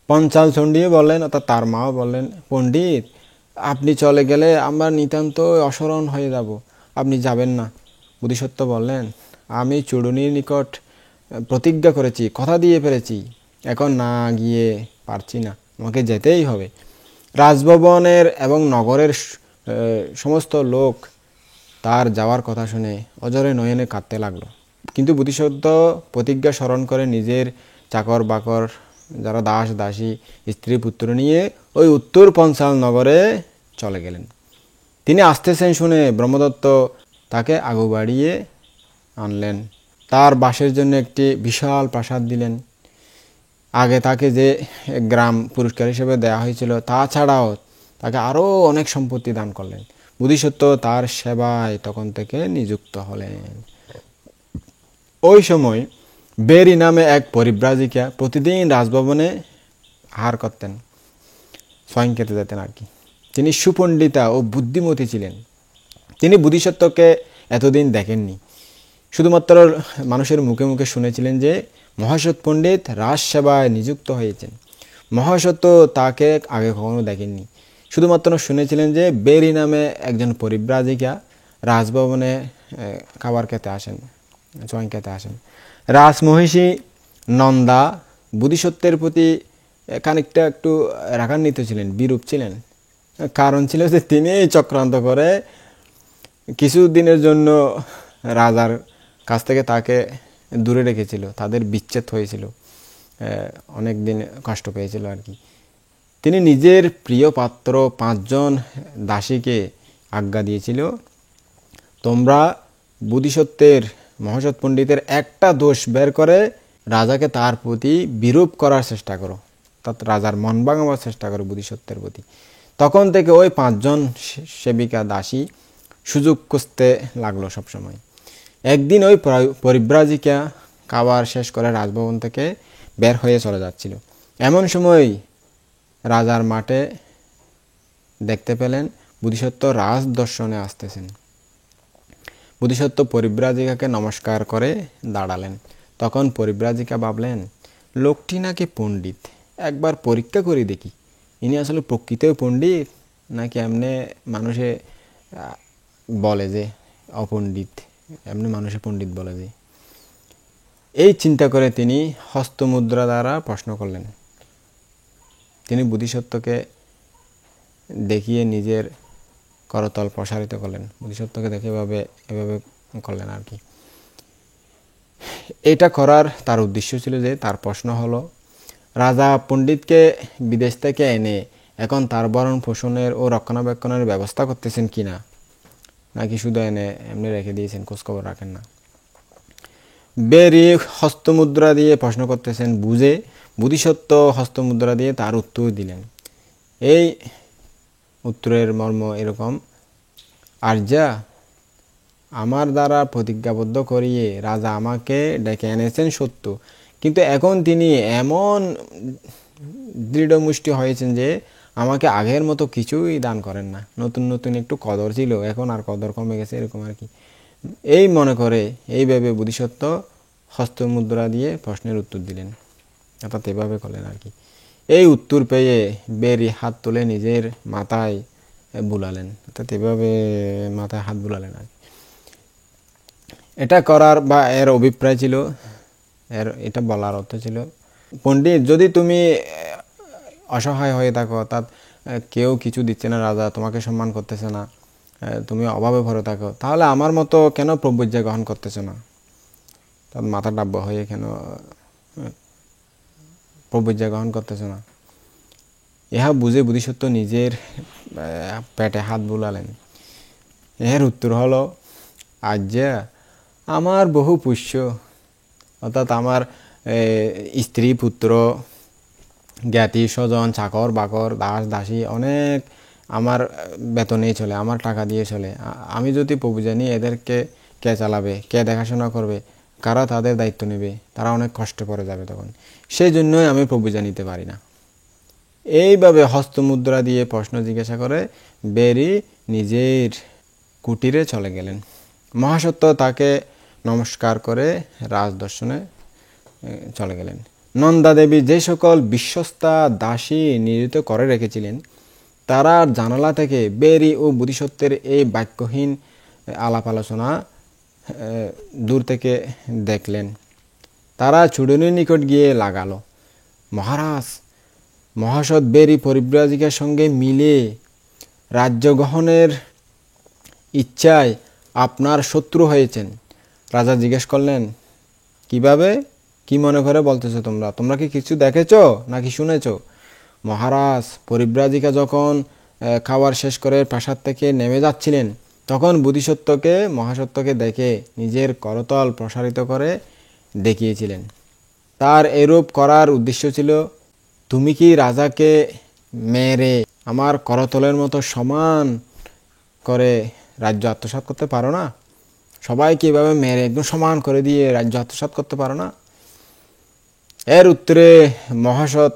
পঞ্চাল চণ্ডীও বললেন, অর্থাৎ তার মাও বললেন, পণ্ডিত, আপনি চলে গেলে আমরা নিতান্ত অসরণ হয়ে যাব, আপনি যাবেন না। বোধিসত্ত্ব বললেন, আমি চূড়ুনির নিকট প্রতিজ্ঞা করেছি, কথা দিয়ে ফেলেছি, এখন না গিয়ে পারছি না, আমাকে যেতেই হবে। রাজভবনের এবং নগরের সমস্ত লোক তার যাওয়ার কথা শুনে অজরে নয়নে কাঁদতে লাগলো। কিন্তু বুদ্ধিসত্ত্ব প্রতিজ্ঞা স্মরণ করে নিজের চাকর বাকর, যারা দাস দাসী, স্ত্রী পুত্র নিয়ে ওই উত্তর পঞ্চাল নগরে চলে গেলেন। তিনি আসতেছেন শুনে ব্রহ্মদত্ত তাকে আগু বাড়িয়ে আনলেন। তার বাসের জন্য একটি বিশাল প্রাসাদ দিলেন। আগে তাকে যে গ্রাম পুরস্কার হিসেবে দেওয়া হয়েছিল তাছাড়াও তাকে আরও অনেক সম্পত্তি দান করলেন। বুদ্ধিসত্ত্ব তার সেবায় তখন থেকে নিযুক্ত হলেন। ওই সময় বেরি নামে এক পরিব্রাজিকা প্রতিদিন রাজভবনে আহার করতেন, স্বয়ং খেতে যেতেন আর কি। তিনি সুপণ্ডিতা ও বুদ্ধিমতী ছিলেন। তিনি বুদ্ধিসত্ত্বকে এতদিন দেখেননি, শুধুমাত্র মানুষের মুখে মুখে শুনেছিলেন যে মহাসৎ পণ্ডিত রাজসেবায় নিযুক্ত হয়েছেন। মহাসত্য তাকে আগে কখনো দেখেননি, শুধুমাত্র শুনেছিলেন যে বেরি নামে একজন পরিব্রাজিকা রাজভবনে খাবার খেতে আসেন, স্বয়ং খেতে আসেন। রাজমহিষী নন্দা বুদ্ধিসত্ত্বের প্রতি খানিকটা একটু রাগান্বিত ছিলেন, বিরূপ ছিলেন। কারণ ছিল যে তিনি চক্রান্ত করে কিছুদিনের জন্য রাজার কাছ থেকে তাকে দূরে রেখেছিল, তাদের বিচ্ছেদ হয়েছিল, অনেক দিন কষ্ট পেয়েছিল আর কি। তিনি নিজের প্রিয় পাত্র 5 জন দাসীকে আজ্ঞা দিয়েছিল, তোমরা বুদ্ধিসত্ত্বের মহাসৎ পণ্ডিতের একটা দোষ বের করে রাজাকে তার প্রতি বিরূপ করার চেষ্টা করো, অর্থাৎ রাজার মন ভাঙাবার চেষ্টা করো বুদ্ধিসত্ত্বের প্রতি। তখন থেকে ওই 5 জন সেবিকা দাসী সুযোগ খুঁজতে লাগলো সবসময়। একদিন ওই পরিব্রাজিকা খাবার শেষ করে রাজভবন থেকে বের হয়ে চলে যাচ্ছিল। এমন সময় রাজার মাঠে দেখতে পেলেন বুদ্ধিসত্ত্ব রাজ দর্শনে আসতেছেন। বুদ্ধিসত্ত্ব পরিব্রাজিকাকে নমস্কার করে দাঁড়ালেন। তখন পরিব্রাজিকা ভাবলেন, লোকটি নাকি পণ্ডিত, একবার পরীক্ষা করে দেখি ইনি আসলে প্রকৃতিও পণ্ডিত নাকি এমনি মানুষে বলে যে অপণ্ডিত, এমনি মানুষে পণ্ডিত বলে যে। এই চিন্তা করে তিনি হস্তমুদ্রা দ্বারা প্রশ্ন করলেন। তিনি বুদ্ধিসত্ত্বকে দেখিয়ে নিজের করতল প্রসারিত করলেন, বুদ্ধিসত্ত্বকে দেখে এভাবে করলেন আর কি। এটা করার তার উদ্দেশ্য ছিল যে তার প্রশ্ন হলো, রাজা পণ্ডিতকে বিদেশ থেকে এনে এখন তার ভরণ পোষণের ও রক্ষণাবেক্ষণের ব্যবস্থা করতেছেন কিনা, নাকি শুধু এনে এমনি রেখে দিয়েছেন, খোঁজখবর রাখেন না। বেরি হস্তমুদ্রা দিয়ে প্রশ্ন করতেছেন বুঝে বুদ্ধিসত্ত্ব হস্তমুদ্রা দিয়ে তার উত্তর দিলেন। এই উত্তরের মর্ম এরকম, আর্যা, আমার দ্বারা প্রতিজ্ঞাবদ্ধ করিয়ে রাজা আমাকে ডেকে এনেছেন সত্য, কিন্তু এখন তিনি এমন দৃঢ়মুষ্টি হয়েছেন যে আমাকে আগের মতো কিছুই দান করেন না। নতুন নতুন একটু কদর ছিল, এখন আর কদর কমে গেছে এরকম আর কি। এই মনে করে এইভাবে বুদ্ধিসত্ত্ব হস্তমুদ্রা দিয়ে প্রশ্নের উত্তর দিলেন, অর্থাৎ এভাবে করলেন আর কি। এই উত্তর পেয়ে বেরি হাত তুলে নিজের মাথায় বুলালেন, অর্থাৎ এভাবে মাথায় হাত বুলালেন আর কি। এটা করার বা এর অভিপ্রায় ছিল, এটা বলার অর্থ ছিল, পণ্ডিত যদি তুমি অসহায় হয়ে থাকো, অর্থাৎ কেউ কিছু দিচ্ছে না, রাজা তোমাকে সম্মান করতেছে না, তুমি অভাবে ভরে থাকো, তাহলে আমার মতো কেন প্রব্রজ্ঞা গ্রহণ করতেছো না, তার মাথা ডাব্য হয়ে কেন প্রব্রজ্ঞা গ্রহণ করতেছো না। ইহা বুঝে বুদ্ধিসত্ত্ব নিজের পেটে হাত বুলালেন। এর উত্তর হলো, আজ্ঞা, আমার বহু পুষ্য, অর্থাৎ আমার স্ত্রী পুত্র জ্ঞাতি স্বজন চাকর বাকর দাস দাসী অনেক আমার বেতনেই চলে, আমার টাকা দিয়ে চলে। আমি যদি প্রভু জানি এদেরকে কে চালাবে, কে দেখাশোনা করবে, কারা তাদের দায়িত্ব নেবে, তারা অনেক কষ্ট পড়ে যাবে তখন, সেই জন্যই আমি প্রভু জানিতে পারি না। এইভাবে হস্তমুদ্রা দিয়ে প্রশ্ন জিজ্ঞাসা করে বেরি নিজের কুটিরে চলে গেলেন। মহাসত্য তাকে নমস্কার করে রাজদর্শনে চলে গেলেন। নন্দা দেবী যে সকল বিশ্বস্তা দাসী নিয়োজিত করে রেখেছিলেন তারা জানালা থেকে বেরি ও বুদ্ধিসত্ত্বের এই বাক্যহীন আলাপ আলোচনা দূর থেকে দেখলেন। তারা চূড়ানির নিকট গিয়ে লাগালো, মহারাজ, মহাসৎ বেরি পরিব্রাজিকার সঙ্গে মিলে রাজ্য গ্রহণের ইচ্ছায় আপনার শত্রু হয়েছেন। রাজা জিজ্ঞেস করলেন, কিভাবে, কি মনে করে বলতেছো তোমরা? তোমরা কি কিছু দেখেছো নাকি শুনেছো? মহারাজ, পরিব্রাজিকা যখন খাবার শেষ করে প্রাসাদ থেকে নেমে যাচ্ছিলেন, তখন বোধিসত্ত্বকে মহাসত্যকে দেখে নিজের করতল প্রসারিত করে দেখিয়েছিলেন। তার এরূপ করার উদ্দেশ্য ছিল, তুমি কি রাজাকে মেরে আমার করতলের মতো সমান করে রাজ্য আত্মসাৎ করতে পারো না? সবাইকে এভাবে মেরে একদম সমান করে দিয়ে রাজ্য আত্মসাৎ করতে পারো না? এর উত্তরে মহাসৎ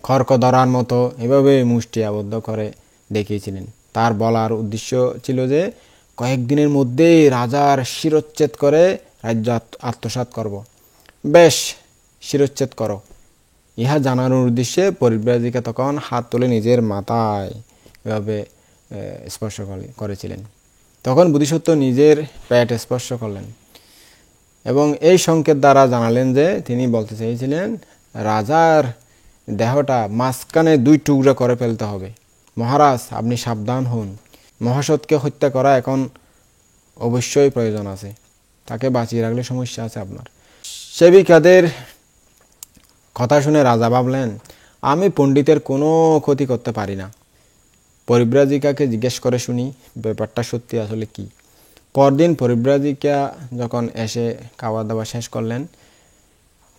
খড়ক ধরার মতো এভাবে মুষ্টি আবদ্ধ করে দেখিয়েছিলেন। তার বলার উদ্দেশ্য ছিল যে, কয়েকদিনের মধ্যেই রাজার শিরচ্ছেদ করে রাজ্য আত্মসাৎ করব। বেশ, শিরচ্ছেদ করো। ইহা জানানোর উদ্দেশ্যে পরিব্রাজিকা তখন হাত তুলে নিজের মাথায় এভাবে স্পর্শ করেছিলেন। তখন বোধিসত্ত্ব নিজের পেট স্পর্শ করলেন এবং এই সংকেত দ্বারা জানালেন যে তিনি বলতে চেয়েছিলেন, রাজার দেহটা মাঝখানে 2 টুকরা করে ফেলতে হবে। মহারাজ, আপনি সাবধান হন। মহাসৎকে হত্যা করা এখন অবশ্যই প্রয়োজন আছে। তাকে বাঁচিয়ে রাখলে সমস্যা আছে আপনার। সেবিকাদের কথা শুনে রাজা ভাবলেন, আমি পণ্ডিতের কোনো ক্ষতি করতে পারি না। পরিব্রাজিকাকে জিজ্ঞেস করে শুনি ব্যাপারটা সত্যি আসলে কি। পরদিন পরিব্রাজিকা যখন এসে খাওয়া দাওয়া শেষ করলেন,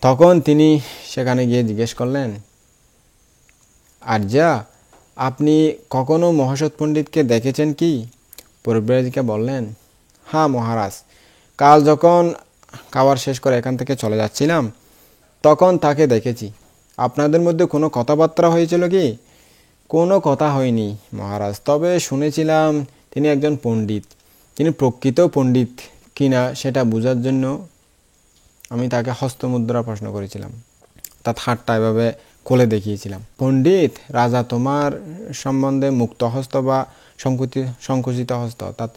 তখন তিনি সেখানে গিয়ে জিজ্ঞেস করলেন, আর্যা, আপনি কখনো মহাসৎ পণ্ডিতকে দেখেছেন কি? পরিব্রাজিকা বললেন, হ্যাঁ মহারাজ, কাল যখন খাবার শেষ করে এখান থেকে চলে যাচ্ছিলাম, তখন তাকে দেখেছি। আপনাদের মধ্যে কোনো কথাবার্তা হয়েছিল কি? কোনো কথা হয়নি মহারাজ, তবে শুনেছিলাম তিনি একজন পণ্ডিত। তিনি প্রকৃত পণ্ডিত কিনা সেটা বোঝার জন্য আমি তাকে হস্তমুদ্রা প্রশ্ন করেছিলাম, অর্থাৎ হাতটা এভাবে কোলে দেখিয়েছিলাম। পণ্ডিত, রাজা তোমার সম্বন্ধে মুক্ত হস্ত বা সংকুচিত হস্ত, অর্থাৎ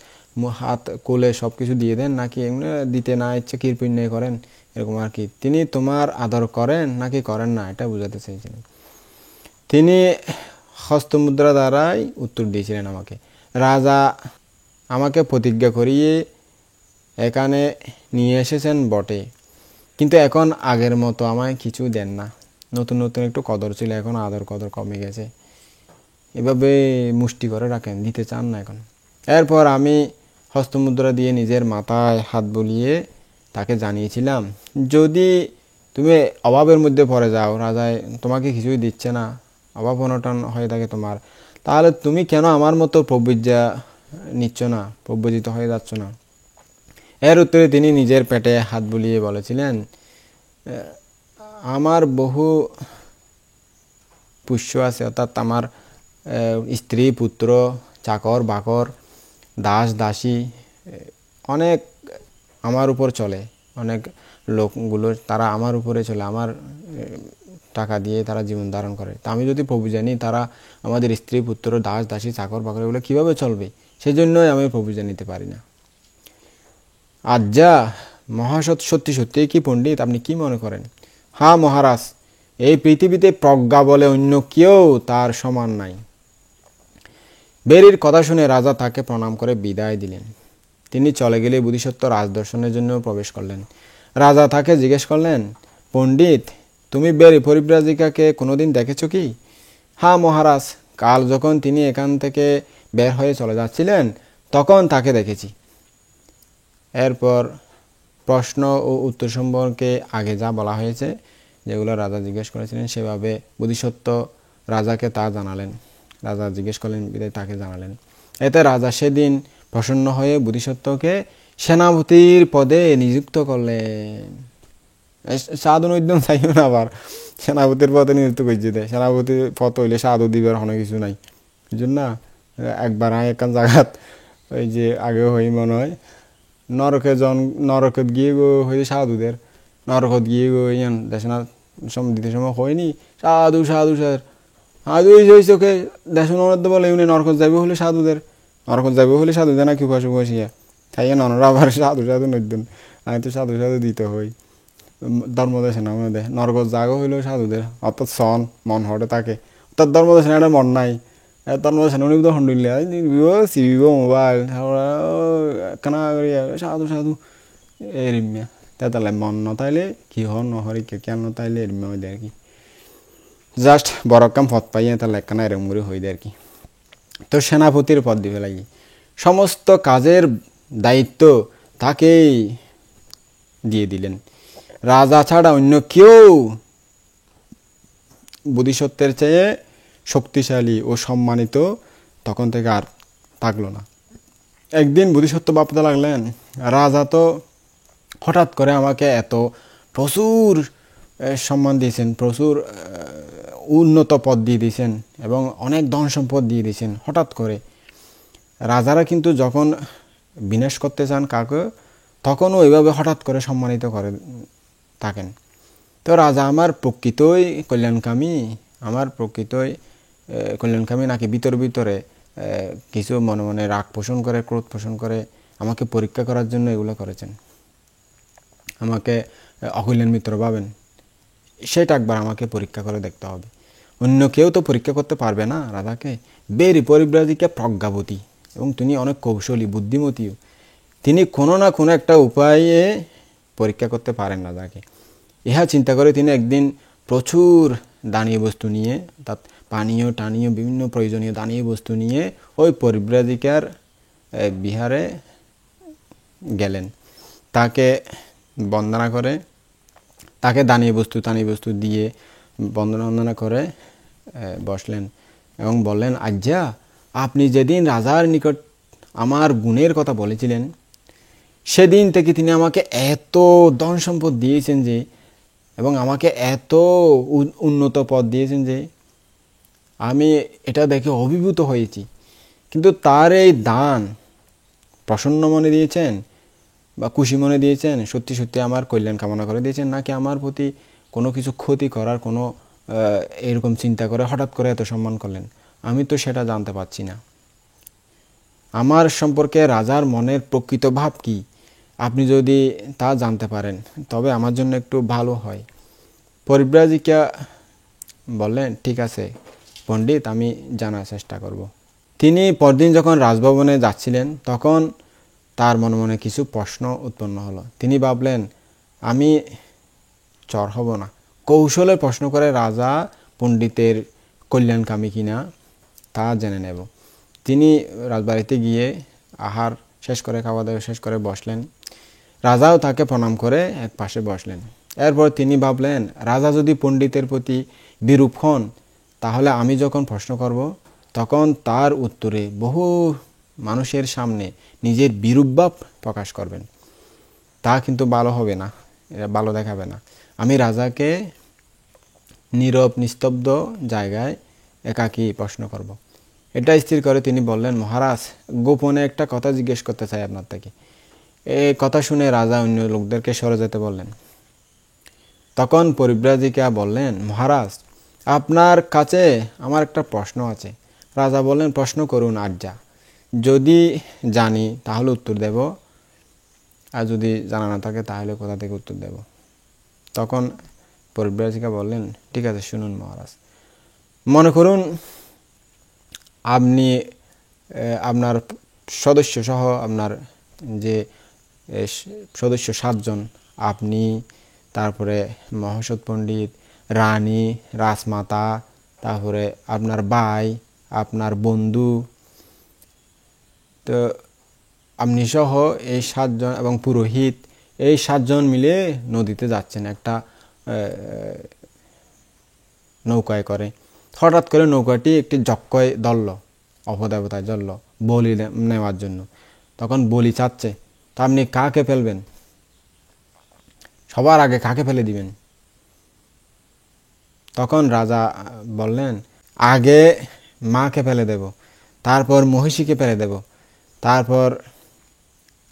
হাত কোলে সব কিছু দিয়ে দেন নাকি এমনি দিতে না ইচ্ছে কৃপণ্যই করেন, এরকম আর কি। তিনি তোমার আদর করেন নাকি করেন না, এটা বোঝাতে চেয়েছিলেন। তিনি হস্তমুদ্রা দ্বারাই উত্তর দিয়েছিলেন আমাকে। রাজা আমাকে প্রতিজ্ঞা করিয়ে এখানে নিয়ে এসেছেন বটে, কিন্তু এখন আগের মতো আমায় কিছু দেন না। নতুন নতুন একটু কদর ছিল, এখন আদর কদর কমে গেছে। এভাবে মুষ্টি করে রাখেন, দিতে চান না এখন। এরপর আমি হস্তমুদ্রা দিয়ে নিজের মাথায় হাত বুলিয়ে তাকে জানিয়েছিলাম, যদি তুমি অভাবের মধ্যে পড়ে যাও, রাজায় তোমাকে কিছুই দিচ্ছে না, অভাব অনটন হয়ে থাকে তোমার, তাহলে তুমি কেন আমার মতো প্রব্রজ্জা নিচ্ছ না, প্রব্রজিত হয়ে যাচ্ছ না? এর উত্তরে তিনি নিজের পেটে হাত বুলিয়ে বলেছিলেন, আমার বহু পুষ্য আছে, অর্থাৎ আমার স্ত্রী পুত্র চাকর বাকর দাস দাসী অনেক আমার উপর চলে, অনেক লোকগুলো তারা আমার উপরে চলে, আমার টাকা দিয়ে তারা জীবন ধারণ করে। তা আমি যদি প্রভু জানি তারা আমাদের স্ত্রী পুত্র দাস দাসী চাকর বাকর এগুলো কীভাবে চলবে, সেই জন্যই আমি প্রভু নিতে পারি না। আজ্ঞা, মহাসৎ সত্যি সত্যিই কি পণ্ডিত, আপনি কি মনে করেন? হ্যাঁ মহারাজ, এই পৃথিবীতে প্রজ্ঞা বলে অন্য কেউ তার সমান নাই। বেরির কথা শুনে রাজা তাকে প্রণাম করে বিদায় দিলেন। তিনি চলে গেলে বোধিসত্ত্ব রাজদর্শনের জন্য প্রবেশ করলেন। রাজা তাকে জিজ্ঞেস করলেন, পণ্ডিত, তুমি বেরি পরিব্রাজিকাকে কোনোদিন দেখেছ কি? হ্যাঁ মহারাজ, কাল যখন তিনি এখান থেকে বের হয়ে চলে যাচ্ছিলেন, তখন তাকে দেখেছি। এরপর প্রশ্ন ও উত্তর সম্পর্কে আগে যা বলা হয়েছে, যেগুলো রাজা জিজ্ঞেস করেছিলেন, সেভাবে বোধিসত্ত্ব রাজাকে তা জানালেন। রাজা জিজ্ঞেস করলেন বিদায় তাকে জানালেন। এতে রাজা সেদিন প্রসন্ন হয়ে বোধিসত্ত্বকে সেনাপতির পদে নিযুক্ত করলেন। সাধু নৈদ্যম চাইও না, আবার সেনাপতির পদে নিযুক্ত করছে দেয়। সেনাপতির পদ হইলে সাধু দিবের অনেক কিছু নাই, এই জন্য না একবার একখান জায়গাত ওই যে আগেও হই মনে হয় নরকত গিয়ে গো হয়েছে সাধুদের, নরকত গিয়ে গো ইয়ান দেশনা দিতে সময় হয়নি সাধু সাধু স্যার সাধু হয়েছে ওকে দেশ বলে এমনি নরকত যাইবে হলে সাধুদের, নরকত যাইবে হলে সাধুদের নাকি উপাস উপাসিয়া তাই ননরা আবার সাধু সাধু নদ্যন আমি তো সাধু সাধু দিতে হই ধর্ম দেশে না মনে নরগজ জাগো হইলো সাধুদের অর্থাৎ সন মন হটে থাকে অর্থাৎ ধর্ম দেশে একটা মন নাই ধর্ম দেশে উনি তো হন্ডিলে সিবিব মোবাইল কানা সাধু সাধু এরিমিয়া তাহলে মন নতাইলে কি হন নহরি কেন নতাইলে এরিমিয়া হয়ে দেয় আর কি জাস্ট বড় কাম পথ পাইয়ে তাহলে একখানা এরম করে হয়ে দেয় আর কি তো সেনাপতির পদ দিবে লাগি সমস্ত কাজের দায়িত্ব তাকেই দিয়ে দিলেন রাজা ছাড়া অন্য কেউ বোধিসত্ত্বের চেয়ে শক্তিশালী ও সম্মানিত তখন থেকে আর থাকলো না একদিন বোধিসত্ত্ব ভাবতে লাগলেন রাজা তো হঠাৎ করে আমাকে এত প্রচুর সম্মান দিয়েছেন প্রচুর উন্নত পদ দিয়ে দিয়েছেন এবং অনেক ধন সম্পদ দিয়ে দিয়েছেন হঠাৎ করে রাজারা কিন্তু যখন বিনাশ করতে চান কাকে তখনও ওইভাবে হঠাৎ করে সম্মানিত করে থাকেন তো রাজা আমার প্রকৃতই কল্যাণকামী নাকি ভিতরে কিছু মনে মনে রাগ পোষণ করে ক্রোধ পোষণ করে আমাকে পরীক্ষা করার জন্য এগুলো করেছেন আমাকে অকল্যাণ মিত্র ভাবেন সেটা একবার আমাকে পরীক্ষা করে দেখতে হবে অন্য কেউ তো পরীক্ষা করতে পারবে না রাজাকে বেরি পরিব্রাজিকা প্রজ্ঞাবতী এবং তিনি অনেক কৌশলী বুদ্ধিমতীও তিনি কোনো না কোনো একটা উপায়ে পরীক্ষা করতে পারেন রাজাকে ইহা চিন্তা করে তিনি একদিন প্রচুর দানীয় বস্তু নিয়ে অর্থাৎ পানীয় টানীয় বিভিন্ন প্রয়োজনীয় দানীয় বস্তু নিয়ে ওই পরিব্রাজিকার বিহারে গেলেন তাকে বন্দনা করে তাকে দানীয় বস্তু দিয়ে বন্দনা করে বসলেন এবং বললেন আজ্ঞা আপনি যেদিন রাজার নিকট আমার গুণের কথা বলেছিলেন সেদিন থেকে তিনি আমাকে এত ধন সম্পদ দিয়েছেন যে এবং আমাকে এত উন্নত পদ দিয়েছেন যে আমি এটা দেখে অভিভূত হয়েছি কিন্তু তার এই দান প্রসন্ন মনে দিয়েছেন বা খুশি মনে দিয়েছেন সত্যি সত্যি আমার কল্যাণ কামনা করে দিয়েছেন নাকি আমার প্রতি কোনো কিছু ক্ষতি করার কোনো এরকম চিন্তা করে হঠাৎ করে এত সম্মান করলেন আমি তো সেটা জানতে পারছি না আমার সম্পর্কে রাজার মনের প্রকৃত ভাব কি আপনি যদি তা জানতে পারেন তবে আমার জন্য একটু ভালো হয় পরিব্রাজিকা বললেন ঠিক আছে পণ্ডিত আমি জানার চেষ্টা করব তিনি পরদিন যখন রাজভবনে যাচ্ছিলেন তখন তার মনে মনে কিছু প্রশ্ন উৎপন্ন হলো তিনি ভাবলেন আমি চর হব না কৌশলে প্রশ্ন করে রাজা পণ্ডিতের কল্যাণকামী কিনা তা জেনে নেব তিনি রাজবাড়িতে গিয়ে আহার শেষ করে খাওয়া দাওয়া শেষ করে বসলেন রাজাও তাকে প্রণাম করে এক পাশে বসলেন এরপর তিনি ভাবলেন রাজা যদি পণ্ডিতের প্রতি বিরূপ হন তাহলে আমি যখন প্রশ্ন করব তখন তার উত্তরে বহু মানুষের সামনে নিজের বিরূপ ভাব প্রকাশ করবেন তা কিন্তু ভালো হবে না এটা ভালো দেখাবে না আমি রাজাকে নীরব নিস্তব্ধ জায়গায় একাকী প্রশ্ন করব এটা স্থির করে তিনি বললেন মহারাজ গোপনে একটা কথা জিজ্ঞেস করতে চাই আপনার থেকে এই কথা শুনে রাজা অন্য লোকদেরকে সরে যেতে বললেন তখন পরিব্রাজিকা বললেন মহারাজ আপনার কাছে আমার একটা প্রশ্ন আছে রাজা বললেন প্রশ্ন করুন আজ্ঞা যদি জানি তাহলে উত্তর দেব আর যদি জানা না থাকে তাহলে কোথা থেকে উত্তর দেব তখন পরিব্রাজিকা বললেন ঠিক আছে শুনুন মহারাজ মনে করুন আপনি আপনার সদস্য সহ আপনার যে সদস্য 7 জন আপনি তারপরে মহাসৎ পণ্ডিত রানী রাজমাতা তারপরে আপনার ভাই আপনার বন্ধু তো আপনি সহ এই 7 জন এবং পুরোহিত এই 7 জন মিলে নদীতে যাচ্ছেন একটা নৌকায় করে হঠাৎ করে নৌকাটি একটি জক্কয় ধরল অপদেবতায় ধরল বলি নেওয়ার জন্য তখন বলি চাচ্ছে তা আপনি কাকে ফেলবেন সবার আগে কাকে ফেলে দিবেন তখন রাজা বললেন আগে মাকে ফেলে দেব তারপর মহিষীকে ফেলে দেব তারপর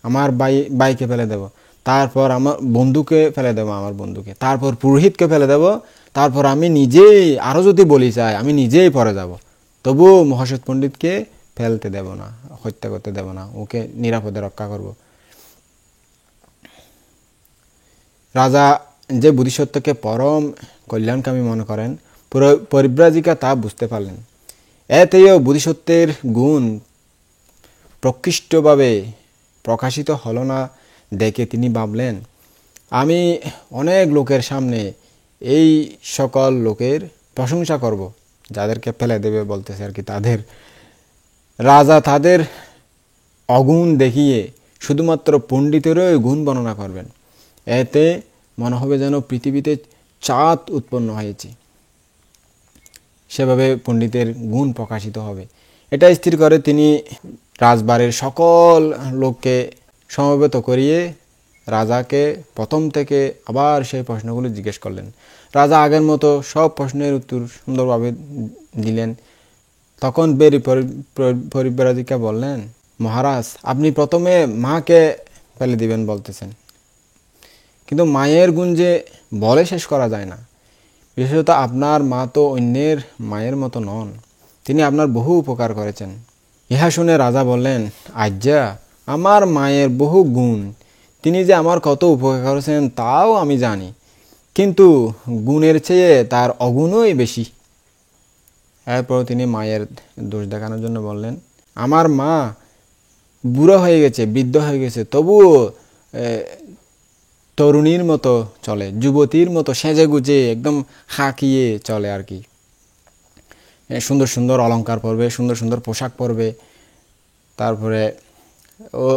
আমার ভাইকে ফেলে দেব তারপর আমার বন্ধুকে ফেলে দেব আমার বন্ধুকে তারপর পুরোহিতকে ফেলে দেব তারপর আমি নিজেই আরও যদি বলি চাই আমি নিজেই পরে যাব তবুও মহাসৎ পণ্ডিতকে ফেলতে দেব না হত্যা করতে দেব না ওকে নিরাপদে রক্ষা করব রাজা যে বোধিসত্ত্বকে পরম কল্যাণকামী মনে করেন, পরিব্রাজিকা তা বুঝতে পারলেন। এতেও বোধিসত্ত্বের গুণ প্রকৃষ্টভাবে প্রকাশিত হলো না দেখে তিনি ভাবলেন, আমি অনেক লোকের সামনে এই সকল লোকের প্রশংসা করব, যাদেরকে ফেলে দেবে বলতেছে আর কি, তাদের রাজা তাদের অগুণ দেখিয়ে শুধুমাত্র পণ্ডিতেরও গুণ বর্ণনা করবেন। এতে মনে হবে যেন পৃথিবীতে চাঁদ উৎপন্ন হয়েছে, সেভাবে পণ্ডিতের গুণ প্রকাশিত হবে। এটা স্থির করে তিনি রাজবাড়ির সকল লোককে সমবেত করিয়ে রাজাকে প্রথম থেকে আবার সেই প্রশ্নগুলো জিজ্ঞেস করলেন। রাজা আগের মতো সব প্রশ্নের উত্তর সুন্দরভাবে দিলেন। তখন পরিব্রাজিকা বললেন, মহারাজ, আপনি প্রথমে মাকে ফেলে দিবেন বলতেছেন, কিন্তু মায়ের গুণ যে বলে শেষ করা যায় না। বিশেষত আপনার মা তো অন্যের মায়ের মতো নন, তিনি আপনার বহু উপকার করেছেন। ইহা শুনে রাজা বললেন, আজ্ঞা, আমার মায়ের বহু গুণ, তিনি যে আমার কত উপকার করেছেন তাও আমি জানি, কিন্তু গুণের চেয়ে তার অগুণই বেশি। এরপর তিনি মায়ের দোষ দেখানোর জন্য বললেন, আমার মা বুড়ো হয়ে গেছে, বৃদ্ধ হয়ে গেছে, তবুও তরুণীর মতো চলে, যুবতীর মতো সেজে গুজে একদম হাঁকিয়ে চলে আর কি। সুন্দর সুন্দর অলংকার পরবে, সুন্দর সুন্দর পোশাক পরবে, তারপরে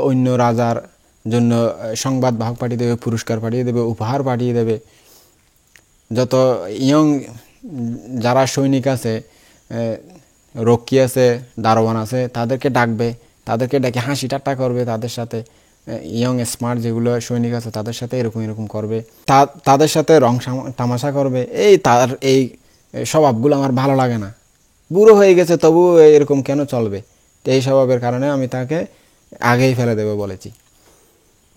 অন্য রাজার জন্য সংবাদ বাহক পাঠিয়ে দেবে, পুরস্কার পাঠিয়ে দেবে, উপহার পাঠিয়ে দেবে। যত ইয়ং যারা সৈনিক আছে, রক্ষী আছে, দারোয়ান আছে, তাদেরকে ডাকবে, তাদেরকে ডেকে হাসি ঠাট্টা করবে, তাদের সাথে ইয়ং স্মার্ট যেগুলো সৈনিক আছে তাদের সাথে এরকম এরকম করবে, তাদের সাথে রং তামাশা করবে। তার এই স্বভাবগুলো আমার ভালো লাগে না, বুড়ো হয়ে গেছে তবু এরকম কেন চলবে, এই স্বভাবের কারণে আমি তাকে আগেই ফেলে দেবে বলেছি।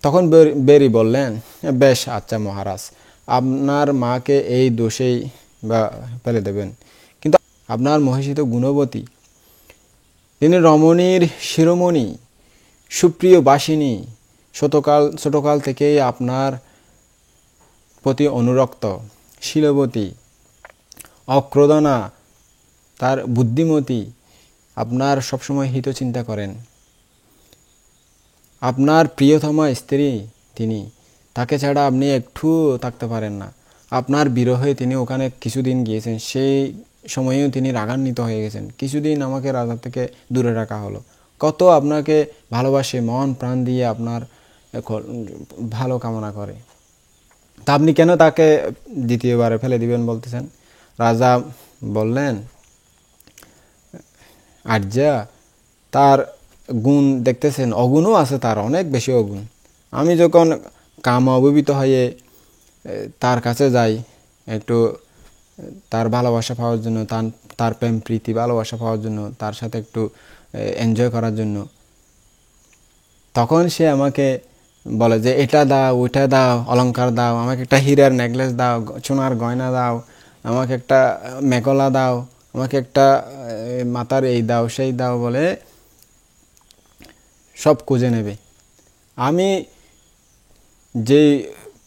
তখন বেরি বললেন, বেশ, আচ্ছা মহারাজ, আপনার মাকে এই দোষেই বা ফেলে দেবেন, কিন্তু আপনার মহিষী তো গুণবতী, তিনি রমণীর শিরোমণি, সুপ্রিয় বাসিনী, ছোটকাল থেকেই আপনার প্রতি অনুরক্ত, শীলবতী, অক্রোধনা, তার বুদ্ধিমতী, আপনার সবসময় হিত চিন্তা করেন। আপনার প্রিয়তমা স্ত্রী তিনি, তাকে ছাড়া আপনি একটু থাকতে পারেন না। আপনার বিরহে তিনি ওখানে কিছুদিন গিয়েছেন, সেই সময়েও তিনি রাগান্বিত হয়ে গেছেন, কিছুদিন আমাকে রাজা থেকে দূরে রাখা হলো। কত আপনাকে ভালোবাসে, মন প্রাণ দিয়ে আপনার ভালো কামনা করে, তা আপনি কেন তাকে দ্বিতীয়বারে ফেলে দিবেন বলতেছেন? রাজা বললেন, আর্যা, তার গুণ দেখতেছেন, অগুণও আছে, তার অনেক বেশি অগুণ। আমি যখন কাম অভিভূত হয়ে তার কাছে যাই একটু তার ভালোবাসা পাওয়ার জন্য, তার প্রেম প্রীতি ভালোবাসা পাওয়ার জন্য, তার সাথে একটু এনজয় করার জন্য, তখন সে আমাকে বলে যে এটা দাও, ওইটা দাও, অলংকার দাও, আমাকে একটা হীরার নেকলেস দাও, সোনার গয়না দাও, আমাকে একটা মেকলা দাও, আমাকে একটা মাথার এই দাও সেই দাও বলে সব খুঁজে নেবে। আমি যে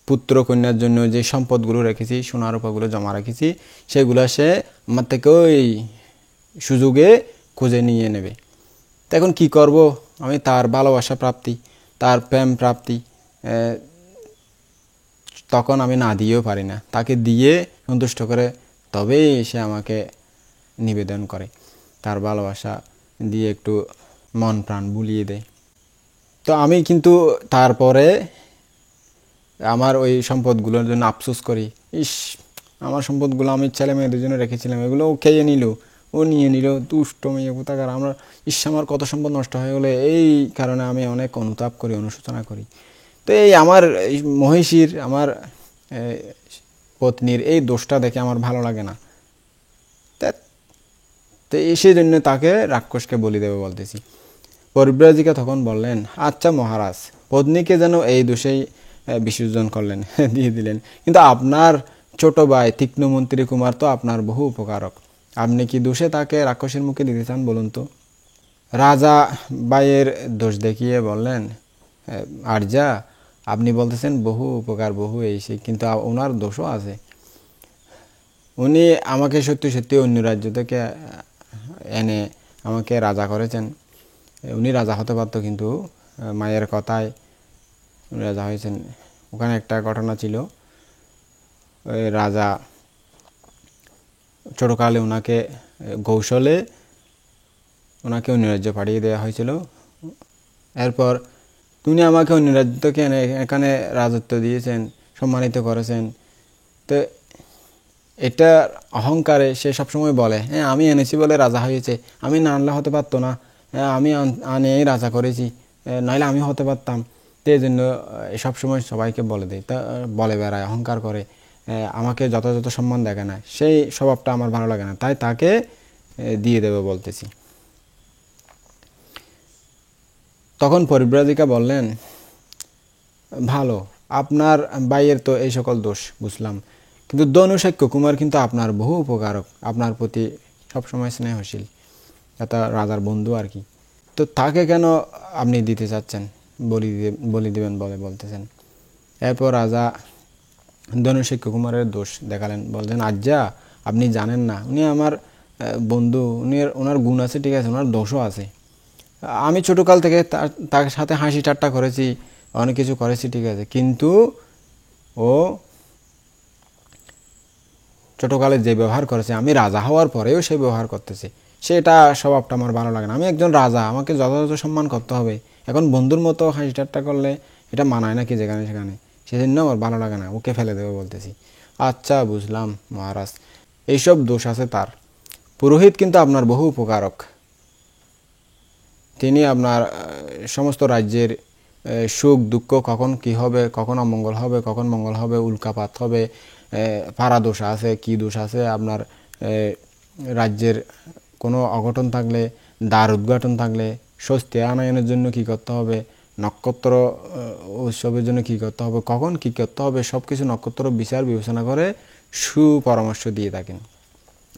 পুত্র কন্যার জন্য যে সম্পদগুলো রেখেছি, সোনার রূপাগুলো জমা রেখেছি, সেগুলো সে আমার থেকে ওই সুযোগে খুঁজে নিয়ে নেবে। এখন কি করব? আমি তার ভালোবাসা প্রাপ্তি, তার প্রেম প্রাপ্তি তখন আমি না দিয়েও পারি না, তাকে দিয়ে সন্তুষ্ট করে তবেই সে আমাকে নিবেদন করে, তার ভালোবাসা দিয়ে একটু মন প্রাণ বুলিয়ে দেয়। তো আমি কিন্তু তারপরে আমার ওই সম্পদগুলোর জন্য আফসোস করি, ইস, আমার সম্পদগুলো আমি ছেলে মেয়েদের জন্য রেখেছিলাম, এগুলো ও খেয়ে নিল, ও নিয়ে নিল, দুষ্ট মেয়ে কোথাকার, আমার আমার কত সম্পদ নষ্ট হয়ে গেলো। এই কারণে আমি অনেক অনুতাপ করি, অনুশোচনা করি। তো এই আমার মহিষীর, আমার পত্নীর এই দোষটা দেখে আমার ভালো লাগে না, তো সেই জন্য তাকে রাক্ষসকে বলি দেবে বলতেছি। পরিব্রাজিকা তখন বললেন, আচ্ছা মহারাজ, পত্নীকে যেন এই দোষেই বিসর্জন করলেন, দিয়ে দিলেন, কিন্তু আপনার ছোট ভাই তীক্ষ্ণমন্ত্রী কুমার তো আপনার বহু উপকারক, আপনি কি দোষে তাকে রাক্ষসের মুখে দিতে চান বলুন তো? রাজা ভাইয়ের দোষ দেখিয়ে বললেন, আর্যা, আপনি বলতেছেন বহু উপকার, বহু এই সেই, কিন্তু ওনার দোষও আছে। উনি আমাকে সত্যি সত্যি অন্য রাজ্য থেকে এনে আমাকে রাজা করেছেন। উনি রাজা হতে পারতো, কিন্তু মায়ের কথায় উনি রাজা হয়েছেন। ওখানে একটা ঘটনা ছিল, ওই রাজা ছোটকালে ওনাকে কৌশলে ওনাকে অন্য রাজ্যে পাঠিয়ে দেওয়া হয়েছিল। এরপর তিনি আমাকে অন্য রাজ্য থেকে এনে এখানে রাজত্ব দিয়েছেন, সম্মানিত করেছেন। তো এটা অহংকারে সে সবসময় বলে, হ্যাঁ আমি এনেছি বলে রাজা হয়েছে, আমি না আনলে হতে পারতো না, আমি আনিয়েই রাজা করেছি, নাহলে আমি হতে পারতাম। তো এই জন্য সবসময় সবাইকে বলে দেয়, তা বলে বেড়ায়, অহংকার করে, আমাকে যথাযথ সম্মান দেখে না। সেই স্বভাবটা আমার ভালো লাগে না, তাই তাকে দিয়ে দেবে বলতেছি। তখন পরিব্রাজিকা বললেন, ভালো, আপনার ভাইয়ের তো এই সকল দোষ বুঝলাম, কিন্তু ধনুশাক্য কুমার কিন্তু আপনার বহু উপকারক, আপনার প্রতি সবসময় স্নেহশীল, এটা রাজার বন্ধু আর কি। তো তাকে কেন আপনি দিতে চাচ্ছেন, বলি দিবেন বলে বলতেছেন। এরপর রাজা ধনুশাক্য কুমারের দোষ দেখালেন, বলছেন, আজ্ঞা আপনি জানেন না, উনি আমার বন্ধু, ওনার গুণ আছে ঠিক আছে, ওনার দোষও আছে। আমি ছোটকাল থেকে তার সাথে হাসি ঠাট্টা করেছি, অনেক কিছু করেছি ঠিক আছে, কিন্তু ও ছোটকালে যে ব্যবহার করেছে আমি রাজা হওয়ার পরেও সে ব্যবহার করতেছে, সেটা স্বভাবটা আমার ভালো লাগে না। আমি একজন রাজা, আমাকে যথাযথ সম্মান করতে হবে। এখন বন্ধুর মতো হাসি ঠাট্টা করলে এটা মানায় নাকি যেখানে সেখানে, সেজন্য আমার ভালো লাগে না, ওকে ফেলে দেবো বলতেছি। আচ্ছা বুঝলাম মহারাজ, এইসব দোষ আছে তার। পুরোহিত কিন্তু আপনার বহু উপকারক, তিনি আপনার সমস্ত রাজ্যের সুখ দুঃখ, কখন কি হবে, কখন অমঙ্গল হবে, কখন মঙ্গল হবে, উল্কাপাত হবে, পাড়া দোষ আছে, কি দোষ আছে, আপনার রাজ্যের কোনো অঘটন থাকলে, দ্বার উদ্ঘাটন থাকলে, স্বস্তি আনয়নের জন্য কি করতে হবে, নক্ষত্র উৎসবের জন্য কি করতে হবে, কখন কি করতে হবে, সব কিছু নক্ষত্র বিচার বিবেচনা করে সুপরামর্শ দিয়ে থাকেন।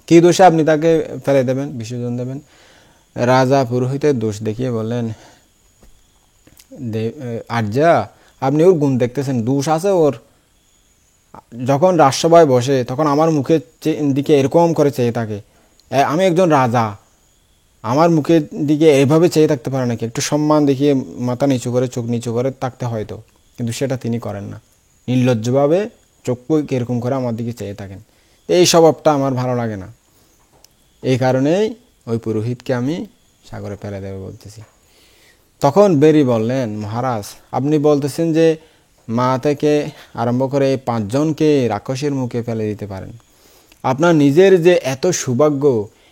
কি দোষে আপনি তাকে ফেলে দেবেন, বিসর্জন দেবেন? রাজা পুরোহিতের দোষ দেখিয়ে বললেন, আর্যা আপনি ওর গুণ দেখতেছেন, দোষ আছে ওর। যখন রাজসভায় বসে তখন আমার মুখের দিকে এরকম করে চেয়ে থাকে। আমি একজন রাজা, আমার মুখের দিকে এভাবে চেয়ে থাকতে পারে নাকি? একটু সম্মান দেখিয়ে মাথা নিচু করে, চোখ নিচু করে থাকতে হয়তো, কিন্তু সেটা তিনি করেন না। নির্লজ্জভাবে চোখ এরকম করে আমার দিকে চেয়ে থাকেন। এই স্বভাবটা আমার ভালো লাগে না। এই কারণেই ওই পুরোহিতকে আমি সাগরে ফেলে দেবে বলতেছি। তখন বেরি বললেন, মহারাজ আপনি বলতেছেন যে মা থেকে আরম্ভ করে এই 5 জনকে রাক্ষসের মুখে ফেলে দিতে পারেন। আপনার নিজের যে এত সৌভাগ্য,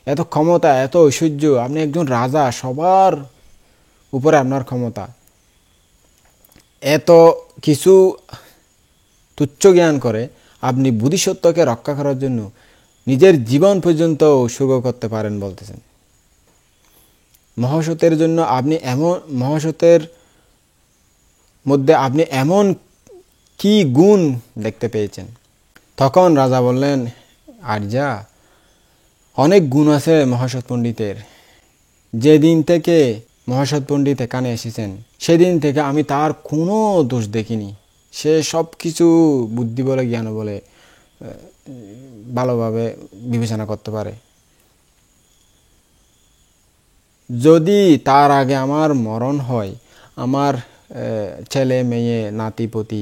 এত ক্ষমতা, এত ঐশ্বর্য, আপনি একজন রাজা, সবার উপরে আপনার ক্ষমতা, এত কিছু তুচ্ছ জ্ঞান করে আপনি বুদ্ধিসত্ত্বকে রক্ষা করার জন্য নিজের জীবন পর্যন্ত উৎসর্গ করতে পারেন বলতেছেন। মহাসতের জন্য আপনি এমন, মহাসতের মধ্যে আপনি এমন কি গুণ দেখতে পেয়েছেন? তখন রাজা বললেন, আর্যা অনেক গুণ আছে মহাসৎ পণ্ডিতের। যেদিন থেকে মহাসৎ পণ্ডিত এখানে এসেছেন সেদিন থেকে আমি তার কোনো দোষ দেখিনি। সে সব কিছু বুদ্ধি বলে, জ্ঞান বলে ভালোভাবে বিবেচনা করতে পারে। যদি তার আগে আমার মরণ হয়, আমার ছেলে মেয়ে নাতিপতি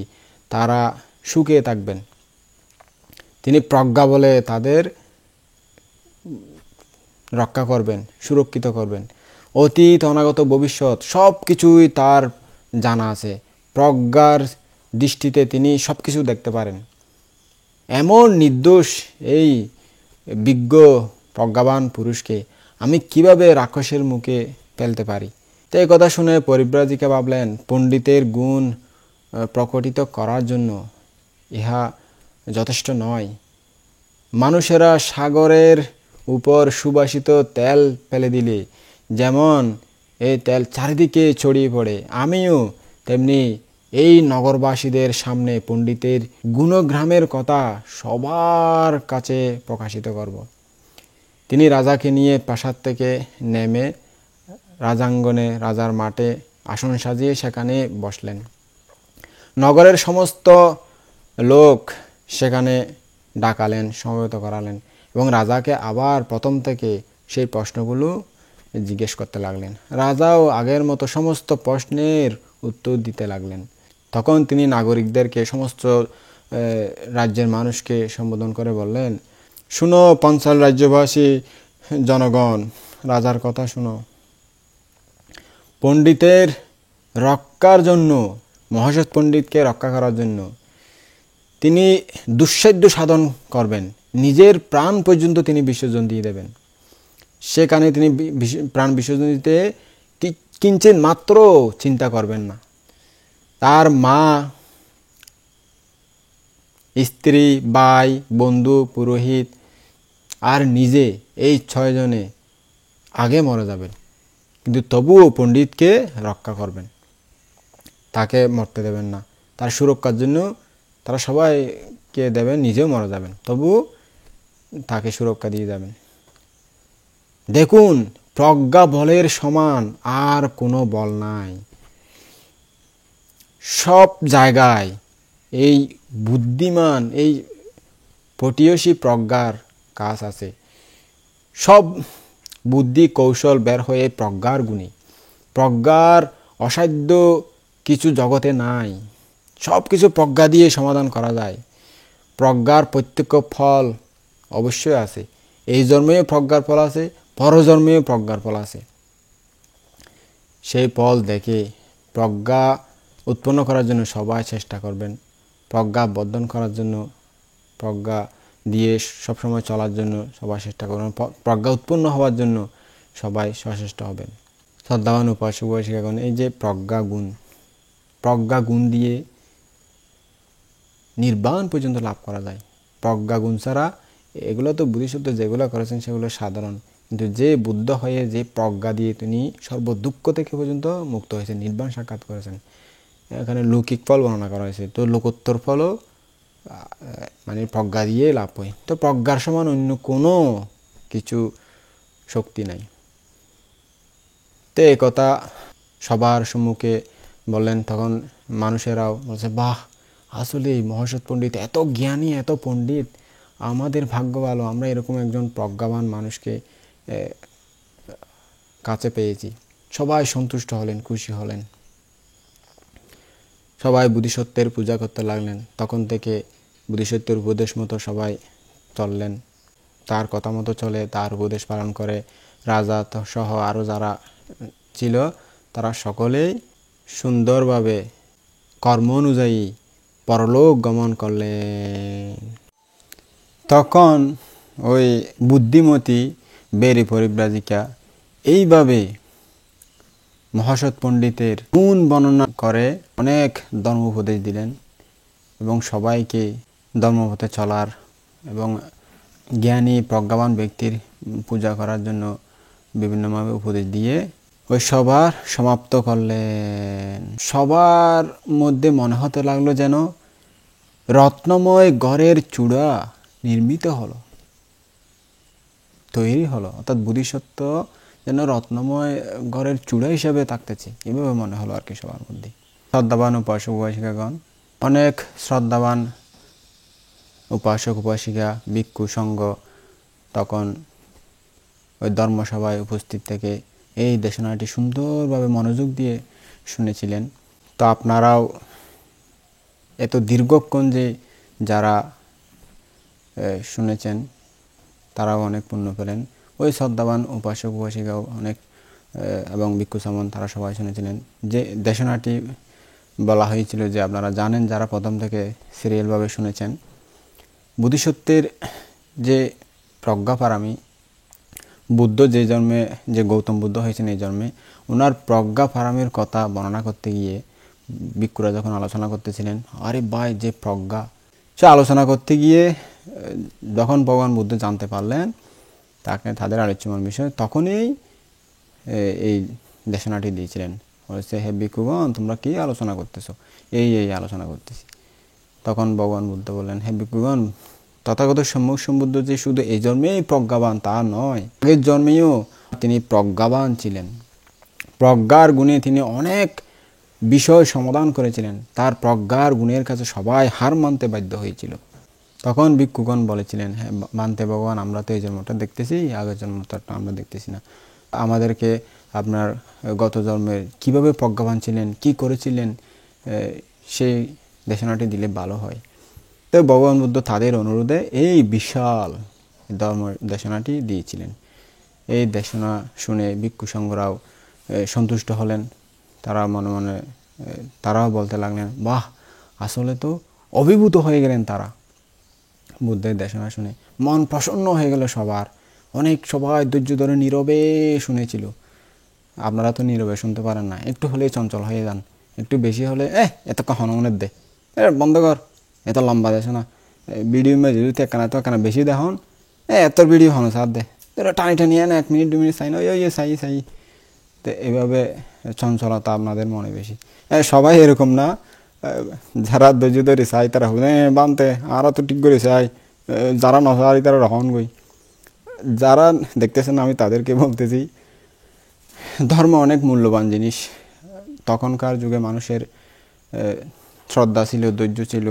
তারা সুখে থাকবেন। তিনি প্রজ্ঞা বলে তাদের রক্ষা করবেন, সুরক্ষিত করবেন। অতীত অনাগত ভবিষ্যৎ সব কিছুই তার জানা আছে। প্রজ্ঞার দৃষ্টিতে তিনি সব কিছু দেখতে পারেন। এমন নির্দোষ এই বিজ্ঞ প্রজ্ঞাবান পুরুষকে আমি কিভাবে রাক্ষসের মুখে ফেলতে পারি? তো এই কথা শুনে পরিব্রাজিকা ভাবলেন, পণ্ডিতের গুণ প্রকটিত করার জন্য ইহা যথেষ্ট নয়। মানুষেরা সাগরের উপর সুবাসিত তেল ফেলে দিলে যেমন এই তেল চারিদিকে ছড়িয়ে পড়ে, আমিও তেমনি এই নগরবাসীদের সামনে পণ্ডিতের গুণগ্রামের কথা সবার কাছে প্রকাশিত করব। তিনি রাজাকে নিয়ে প্রাসাদ থেকে নেমে রাজাঙ্গনে, রাজার মাঠে আসন সাজিয়ে সেখানে বসলেন। নগরের সমস্ত লোক সেখানে ডাকালেন, সমবেত করালেন এবং রাজাকে আবার প্রথম থেকে সেই প্রশ্নগুলো জিজ্ঞেস করতে লাগলেন। রাজাও আগের মতো সমস্ত প্রশ্নের উত্তর দিতে লাগলেন। তখন তিনি নাগরিকদেরকে, সমস্ত রাজ্যের মানুষকে সম্বোধন করে বললেন, শুনো পাঞ্চাল রাজ্যবাসী জনগণ, রাজার কথা শুনো। পণ্ডিতের রক্ষার জন্য, মহাসৎ পণ্ডিতকে রক্ষা করার জন্য তিনি দুঃসাধ্য সাধন করবেন, নিজের প্রাণ পর্যন্ত তিনি বিসর্জন দিয়ে দেবেন। সেখানে তিনি প্রাণ বিসর্জন দিতে কিঞ্চিত মাত্র চিন্তা করবেন না। তার মা, স্ত্রী, ভাই, বন্ধু, পুরোহিত আর নিজে, এই 6 জনে আগে মরে যাবেন, কিন্তু তবুও পণ্ডিতকে রক্ষা করবেন, তাকে মরতে দেবেন না। তার সুরক্ষার জন্য তারা সবাইকে দেবেন, নিজেও মরে যাবেন, তবুও তাকে সুরক্ষা দিয়ে যাবেন। দেখুন, প্রজ্ঞা বলের সমান আর কোনো বল নাই। সব জায়গায় এই বুদ্ধিমান, এই পটীয়সী প্রজ্ঞার কাজ আছে। সব বুদ্ধি কৌশল বের হয়ে প্রজ্ঞার গুণী। প্রজ্ঞার অসাধ্য কিছু জগতে নাই, সব কিছু প্রজ্ঞা দিয়ে সমাধান করা যায়। প্রজ্ঞার প্রত্যক্ষ ফল অবশ্যই আছে। এই জন্মেও প্রজ্ঞার ফল আছে, পরজন্মেও প্রজ্ঞার ফল আছে। সেই ফল দেখে প্রজ্ঞা উৎপন্ন করার জন্য সবাই চেষ্টা করবেন, প্রজ্ঞা বর্ধন করার জন্য, প্রজ্ঞা দিয়ে সবসময় চলার জন্য সবাই চেষ্টা করবেন, প্রজ্ঞা উৎপন্ন হওয়ার জন্য সবাই সচেষ্ট হবেন। শ্রদ্ধাবান উপাসক উপাসিকাগণ, এই যে প্রজ্ঞা গুণ দিয়ে নির্বাণ পর্যন্ত লাভ করা যায়। প্রজ্ঞা গুণ ছাড়া, এগুলো তো বুদ্ধিশুদ্ধ যেগুলো করেছেন সেগুলো সাধারণ, কিন্তু যে বুদ্ধ হয়ে যে প্রজ্ঞা দিয়ে তিনি সর্বদুঃখ থেকে পর্যন্ত মুক্ত হয়েছেন, নির্বাণ সাক্ষাৎ করেছেন। এখানে লৌকিক ফল বর্ণনা করা হয়েছে, তো লোকোত্তর ফলও মানে প্রজ্ঞা দিয়ে লাভ হয়। তো প্রজ্ঞার সমান অন্য কোনো কিছু শক্তি নাই। তো এই কথা সবার সম্মুখে বললেন। তখন মানুষেরাও বলছে, বাহ, আসলে এই মহাসৎ পণ্ডিত এত জ্ঞানী, এত পণ্ডিত, আমাদের ভাগ্য ভালো, আমরা এরকম একজন প্রজ্ঞাবান মানুষকে কাছে পেয়েছি। সবাই সন্তুষ্ট হলেন, খুশি হলেন, সবাই বুদ্ধিসত্ত্বের পূজা করতে লাগলেন। তখন থেকে বুদ্ধিসত্ত্বের উপদেশ মতো সবাই চললেন, তার কথা মতো চলে, তার উপদেশ পালন করে। রাজা সহ আরও যারা ছিল তারা সকলেই সুন্দরভাবে কর্ম অনুযায়ী পরলোক গমন করলেন। তখন ওই বুদ্ধিমতী বেরি পরিব্রাজিকা এইভাবে মহাসৎ পণ্ডিতের গুণ বর্ণনা করে অনেক ধর্ম উপদেশ দিলেন এবং সবাইকে ধর্মপথে চলার এবং জ্ঞানী প্রজ্ঞাবান ব্যক্তির পূজা করার জন্য বিভিন্নভাবে উপদেশ দিয়ে ওই সবার সমাপ্ত করলেন। সবার মধ্যে মনে হতে লাগলো যেন রত্নময় ঘরের চূড়া নির্মিত হলো, তৈরি হলো, অর্থাৎ বুদ্ধিসত্ত্ব যেন রত্নময় ঘরের চূড়া হিসাবে থাকতেছে, এভাবে মনে হলো আর কি সবার মধ্যে। শ্রদ্ধাবান উপাসক উপাসিকাগণ, অনেক শ্রদ্ধাবান উপাসক উপাসিকা, ভিক্ষু সংঘ তখন ওই ধর্মসভায় উপস্থিত থেকে এই দেশনাটি সুন্দরভাবে মনোযোগ দিয়ে শুনেছিলেন। তো আপনারাও এত দীর্ঘক্ষণ যে যারা শুনেছেন তারাও অনেক পুণ্য পেলেন। ওই শ্রদ্ধাবান উপাসক উপাসিকাও অনেক এবং ভিক্ষু সামন তারা সবাই শুনেছিলেন। যে দেশনাটি বলা হয়েছিল যে আপনারা জানেন যারা প্রথম থেকে সিরিয়ালভাবে শুনেছেন, বুদ্ধিসত্ত্বের যে প্রজ্ঞাপারামি, বুদ্ধ যে জন্মে, যে গৌতম বুদ্ধ হয়েছেন এই জন্মে, ওনার প্রজ্ঞাপারামির কথা বর্ণনা করতে গিয়ে ভিক্ষুরা যখন আলোচনা করতেছিলেন, আরে ভাই যে প্রজ্ঞা, সে আলোচনা করতে গিয়ে যখন ভগবান বুদ্ধ জানতে পারলেন তাকে তাদের আলোচ্যমান বিষয়, তখনই এই দেশনাটি দিয়েছিলেন। বলছে, হে ভিক্ষুগণ, তোমরা কি আলোচনা করতেছো? এই আলোচনা করতেছি। তখন ভগবান বুদ্ধ বললেন, হে ভিক্ষুগণ, তথাগত সম্যক সম্বুদ্ধ যে শুধু এই জন্মেই প্রজ্ঞাবান তা নয়, আগের জন্মেও তিনি প্রজ্ঞাবান ছিলেন। প্রজ্ঞার গুণে তিনি অনেক বিষয় সমাধান করেছিলেন, তার প্রজ্ঞার গুণের কাছে সবাই হার মানতে বাধ্য হয়েছিল। তখন ভিক্ষুগণ বলেছিলেন, হ্যাঁ মানতে ভগবান, আমরা তো এই জন্মটা দেখতেছি, আগের জন্মটা আমরা দেখতেছি না। আমাদেরকে আপনার গত জন্মের কিভাবে প্রজ্ঞাবান ছিলেন, কি করেছিলেন, সেই দেশনাটি দিলে ভালো হয়। তো ভগবান বুদ্ধ তাদের অনুরোধে এই বিশাল ধর্ম দেশনাটি দিয়েছিলেন। এই দেশনা শুনে ভিক্ষু সংঘরাও সন্তুষ্ট হলেন। তারা মনে মনে তারাও বলতে লাগলেন, বাহ, আসলে তো অভিভূত হয়ে গেলেন তারা বুদ্ধের দেশনা শুনে। মন প্রসন্ন হয়ে গেল সবার। সবাই ধৈর্য ধরে নীরবে শুনেছিল। আপনারা তো নীরবে শুনতে পারেন না, একটু হলেই চঞ্চল হয়ে যান। একটু বেশি হলে এত হনমনের দে, বন্ধ কর, এত লম্বা দেশনা, ভিডিও মে যদি একখানা তো একখানা বেশি দেখুন, এত ভিডিও হন সার দে, টানি টানি না 1 মিনিট 2 মিনিট চাই না, ওই চাই। তো এভাবে চঞ্চলতা আপনাদের মনে বেশি। সবাই এরকম না, যারা ধৈর্য ধরে চাই তারা বানতে আরও তো ঠিক করে চাই, যারা নচারি তারা রহন গই। যারা দেখতেছেন আমি তাদেরকে বলতেছি, ধর্ম অনেক মূল্যবান জিনিস। তখনকার যুগে মানুষের শ্রদ্ধা ছিল, ধৈর্য ছিল,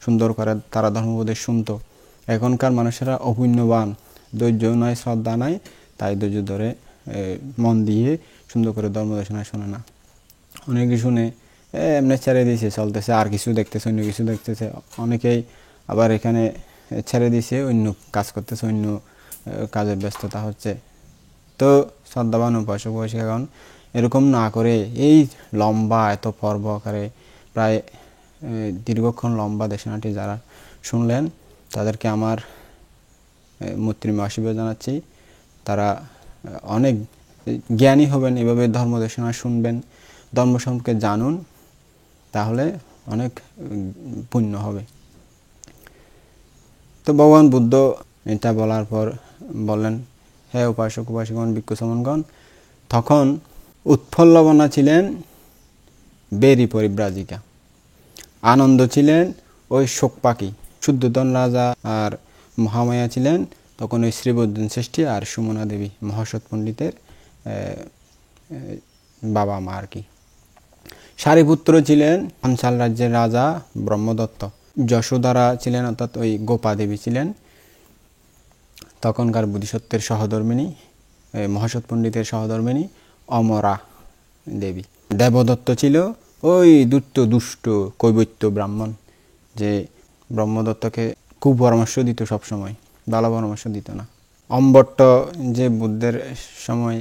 সুন্দর করে তারা ধর্মোপদেশ শুনতো। এখনকার মানুষেরা অপুণ্যবান, ধৈর্য নাই, শ্রদ্ধা নাই, তাই ধৈর্য ধরে মন দিয়ে সুন্দর করে ধর্মদেশনা শোনে না। অনেকে শুনে এমনি ছেড়ে দিয়েছে, চলতেছে, আর কিছু দেখতেছে, অন্য কিছু দেখতেছে। অনেকেই আবার এখানে ছেড়ে দিয়েছে, অন্য কাজ করতেছে, অন্য কাজের ব্যস্ততা হচ্ছে। তো শ্রদ্ধাবান উপাসক উপাসিকাগণ এরকম না করে এই লম্বা এত পর্ব আকারে প্রায় দীর্ঘক্ষণ লম্বা দেশনাটি যারা শুনলেন, তাদেরকে আমার মৈত্রী আশীর্বাদ জানাচ্ছি। তারা অনেক জ্ঞানী হবেন, এভাবে ধর্ম দেশনা শুনবেন, ধর্ম সম্পর্কে জানুন, তাহলে অনেক পুণ্য হবে। তো ভগবান বুদ্ধ এটা বলার পর বললেন, হে উপাসক উপাসিকগণ, ভিক্ষু সমনগণ, তখন উৎফুল্লবনা ছিলেন বেরি পরিব্রাজিকা, আনন্দ ছিলেন ওই শোক পাখি, শুদ্ধোধন রাজা আর মহামায়া ছিলেন তখন ওই শ্রীবর্ধন শ্রেষ্ঠী আর সুমনা দেবী, মহাসৎ পণ্ডিতের বাবা মা আর কি। সারিপুত্র ছিলেন পাঞ্চাল রাজ্যের রাজা ব্রহ্মদত্ত। যশোদারা ছিলেন, অর্থাৎ ওই গোপা দেবী ছিলেন তখনকার বোধিসত্ত্বের সহধর্মিণী, মহাসৎ পণ্ডিতের সহধর্মিণী অমরা দেবী। দেবদত্ত ছিল ওই দুষ্ট কৈবত্য ব্রাহ্মণ, যে ব্রহ্মদত্তকে কুপরামর্শ দিত, সবসময় ভালো পরামর্শ দিত না। অম্বট্ট, যে বুদ্ধের সময়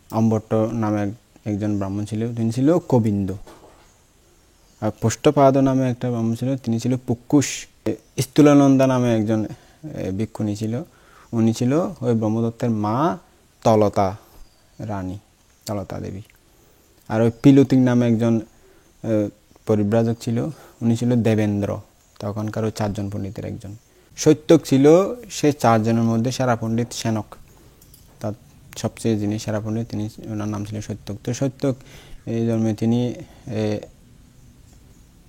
অম্বট্ট নামে একজন ব্রাহ্মণ ছিল, তিনি ছিল কবিন্দ। আর পুষ্টপাদ নামে একটা ব্রাহ্মণ ছিল, তিনি ছিল পুক্কুশ। স্থূলানন্দা নামে একজন ভিক্ষুণী ছিল, উনি ছিল ওই ব্রহ্মদত্তের মা তলতা রানী, তলতা দেবী। আর ওই পিলুতিক নামে একজন পরিব্রাজক ছিল, উনি ছিল দেবেন্দ্র, তখনকার ওই 4 জন পণ্ডিতের একজন। সত্যক ছিল সে 4 জনের মধ্যে সেরা পণ্ডিত সেনক, তার সবচেয়ে যিনি সেরা পণ্ডিত, তিনি, ওনার নাম ছিল সত্যক। তো সত্যক এই জন্মে তিনি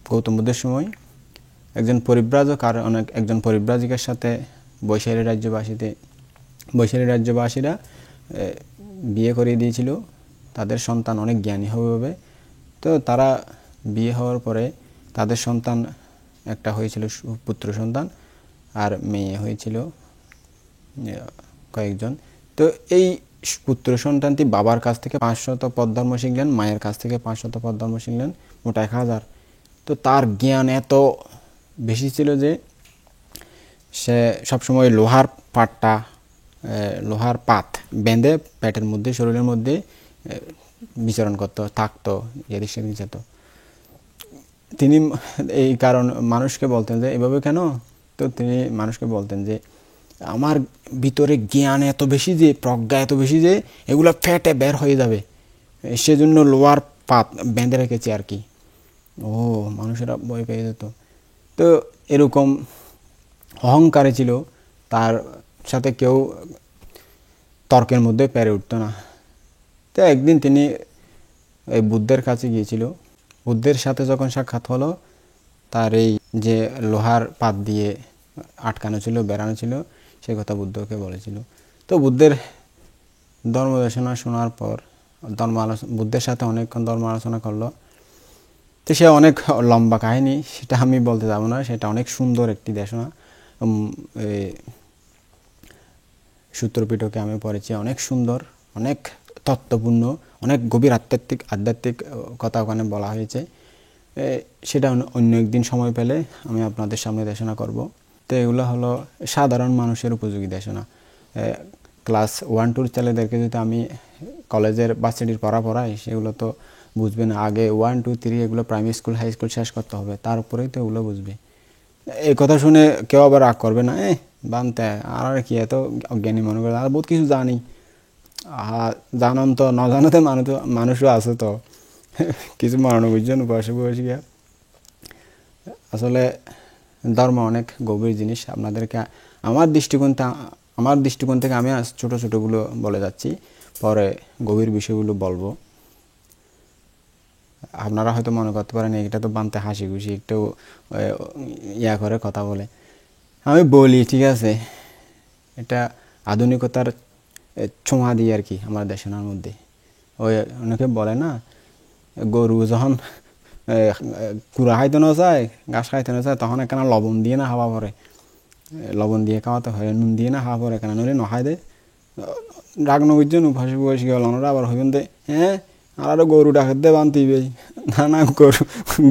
গৌতম বুদ্ধের সময় একজন পরিব্রাজক আর একজন পরিব্রাজিকার সাথে বৈশালী রাজ্যবাসীরা বিয়ে করিয়ে দিয়েছিল। তাদের সন্তান অনেক জ্ঞানী হবে। তো তারা বিয়ে হওয়ার পরে তাদের সন্তান একটা হয়েছিল পুত্র সন্তান, আর মেয়ে হয়েছিল কয়েকজন। তো এই পুত্র সন্তানটি বাবার কাছ থেকে 500 পদ ধর্ম শিখলেন, মায়ের কাছ থেকে 500 পদ ধর্ম শিখলেন, মোটা 1000। তো তার জ্ঞান এত বেশি ছিল যে সে সবসময় লোহার পাত বেঁধে পেটের মধ্যে, শরীরের মধ্যে বিচরণ করতো, থাকতো, এদিক সেদিক যেত। তিনি এই কারণ মানুষকে বলতেন যে এভাবে কেন, তো তিনি মানুষকে বলতেন যে আমার ভিতরে জ্ঞান এত বেশি, যে প্রজ্ঞা এত বেশি যে এগুলো ফেটে বের হয়ে যাবে, সেজন্য লোহার পাত বেঁধে রেখেছি আর কি। মানুষেরা ভয় পেয়ে যেত। তো এরকম অহংকারে ছিল, তার সাথে কেউ তর্কের মধ্যে পেরে উঠতো না। তো একদিন তিনি এই বুদ্ধের কাছে গিয়েছিল। বুদ্ধের সাথে যখন সাক্ষাৎ হলো, তার এই যে লোহার পাত দিয়ে আটকানো ছিল, বেড়ানো ছিল, সে কথা বুদ্ধকে বলেছিল। তো বুদ্ধের ধর্ম দেশনা শোনার পর বুদ্ধের সাথে অনেকক্ষণ ধর্ম আলোচনা করলো। তো সে অনেক লম্বা কাহিনী, সেটা আমি বলতে যাব না। সেটা অনেক সুন্দর একটি দেশনা। সূত্রপিটকে আমি পড়েছি, অনেক সুন্দর, অনেক তত্ত্বপূর্ণ, অনেক গভীর আধ্যাত্মিক কথা ওখানে বলা হয়েছে। সেটা অন্য একদিন সময় পেলে আমি আপনাদের সামনে দেশনা করব। তো এগুলো হলো সাধারণ মানুষের উপযোগী দেশনা। ক্লাস 1-2 ছেলেদেরকে যদি আমি কলেজের ভার্সিটির পড়াই, সেগুলো তো বুঝবে না। আগে 1-2-3 এগুলো প্রাইমারি স্কুল, হাই স্কুল শেষ করতে হবে, তারপরেই তো এগুলো বুঝবে। এই কথা শুনে কেউ আবার রাগ করবে না, বানতে আর কি এত অজ্ঞানী মনে করে, আর বহুত কিছু জানি। জানন তো, না জানাতে মানুষও আছে তো কিছু মানবিকজন বয়সে গিয়া। আসলে ধর্ম অনেক গভীর জিনিস। আপনাদেরকে আমার দৃষ্টিকোণ থেকে আমি ছোট ছোটগুলো বলে যাচ্ছি, পরে গভীর বিষয়গুলো বলবো। আপনারা হয়তো মনে করতে পারেন এটা তো বানতে হাসি খুশি একটু করে কথা বলে। আমি বলি, ঠিক আছে, এটা আধুনিকতার ছোঁয়া দিয়ে আর কি আমার দেশনার মধ্যে। ওই অনেকে বলে না, গরু যখন কুড়া খাইতে না চায়, ঘাস খাইতে না চায়, তখন এখানে লবণ দিয়ে না খাওয়া পরে, লবণ দিয়ে খাওয়াতে হয়, নুন দিয়ে না খাওয়া পরে, এখানে নইলে নখাই দেয়। রাগ নবীজন উপাসী বয়সী গেল ওনারা আবার হইবেন দে, আর আরো গরু ডাকের দে বান্তিবে না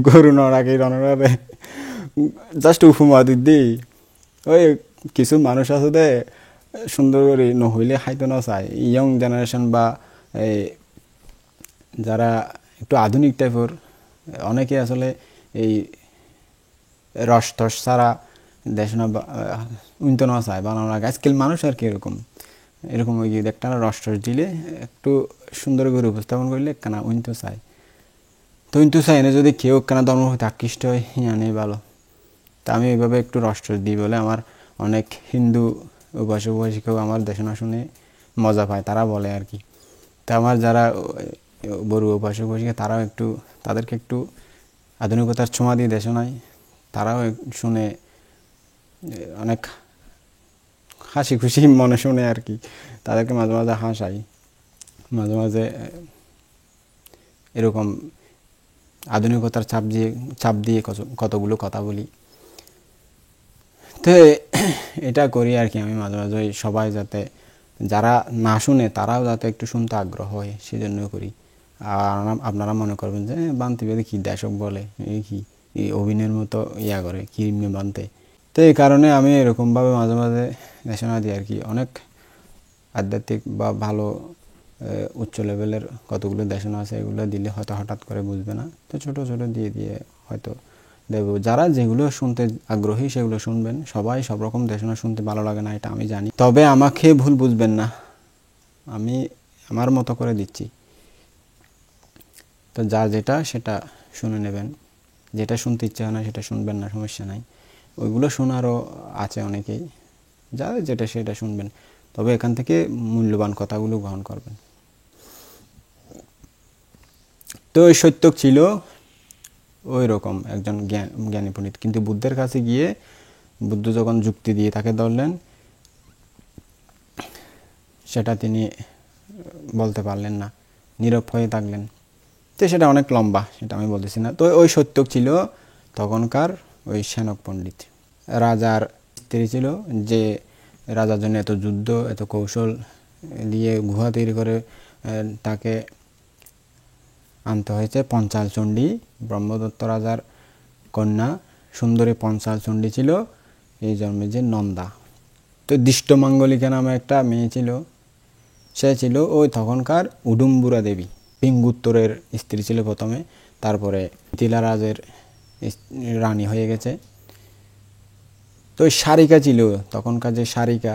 গরু ন রাখি রনরে জাস্ট উপমা দিই। ওই কিছু মানুষ আছে দে সুন্দর করে নহইলে খাইতে না চায়। ইয়ং জেনারেশন বা যারা একটু আধুনিক টাইপের, অনেকে আসলে এই রস টস ছাড়া দেশনা উনতে না চায়, বানানো লাগে। আজকাল মানুষ আর কি এরকম ওই একটা রস টস দিলে একটু সুন্দর করে উপস্থাপন করলে কেনা উনতে চায়। তো উনতে চায় না, যদি কেউ কেনা ধর্ম হইতে আকৃষ্ট হয়, নেই ভালো। তা আমি এইভাবে একটু রস টস দিই বলে আমার অনেক হিন্দু উপাসিকেও আমার দেশনা শুনে মজা পায়, তারা বলে আর কি। তা আমার যারা বড় উপাসিকা তাদেরকে একটু আধুনিকতার ছোঁয়া দিয়ে দেশনায়, তারাও শুনে অনেক হাসি খুশি মনে শুনে আর কি। তাদেরকে মাঝে মাঝে হাসাই, মাঝে মাঝে এরকম আধুনিকতার চাপ দিয়ে কতগুলো কথা বলি। তো এটা করি আর কি আমি মাঝে মাঝে, সবাই যাতে যারা না শুনে তারাও যাতে একটু শুনতে আগ্রহ হয়, সেজন্য করি। আর আপনারা মনে করবেন যে বান্তিবেদে কি দেশক বলে, এই কি এই অভিনয়ের মতো করে কি বানতে। তো এই কারণে আমি এরকমভাবে মাঝে মাঝে দেশনা দিই আর কি। অনেক আধ্যাত্মিক বা ভালো উচ্চ লেভেলের কতগুলো দেশনা আছে, এগুলো দিলে হয়তো হঠাৎ করে বুঝবে না, তো ছোট ছোট দিয়ে হয়তো দেব। যারা যেগুলো শুনতে আগ্রহী সেগুলো শুনবেন। সবাই সব রকম দেশনা শুনতে ভালো লাগে না, এটা আমি জানি। তবে আমাকে ভুল বুঝবেন না, আমি আমার মতো করে দিচ্ছি। তো যা যেটা সেটা শুনে নেবেন, যেটা শুনতে ইচ্ছা হয় না সেটা শুনবেন না, সমস্যা নাই। ওইগুলো শোনারও আছে অনেকেই, যা যেটা সেটা শুনবেন, তবে এখান থেকে মূল্যবান কথাগুলো গ্রহণ করবেন। তো ওই সত্যক ছিল ওই রকম একজন জ্ঞানী পণ্ডিত, কিন্তু বুদ্ধের কাছে গিয়ে বুদ্ধ যখন যুক্তি দিয়ে তাকে ধরলেন, সেটা তিনি বলতে পারলেন না, নীরব হয়ে থাকলেন। তো সেটা অনেক লম্বা, সেটা আমি বলতেছি না। তো ওই সত্যক ছিল তখনকার ওই সেনক পণ্ডিত, রাজার স্ত্রী ছিল, যে রাজার জন্য এত যুদ্ধ এত কৌশল দিয়ে গুহা তৈরি করে তাকে আনতে হয়েছে। পঞ্চাল চণ্ডী, ব্রহ্মদত্ত রাজার কন্যা সুন্দরী পঞ্চাল চণ্ডী ছিল, এই জন্মে যে নন্দা। তো দৃষ্টমাঙ্গলিকা নামে একটা মেয়ে ছিল, সে ছিল ওই তখনকার উডুম্বুরা দেবী, পিঙ্গুত্তরের স্ত্রী ছিল প্রথমে, তারপরে মিথিলা রাজের রানী হয়ে গেছে। তো ওই সারিকা ছিল তখনকার, যে সারিকা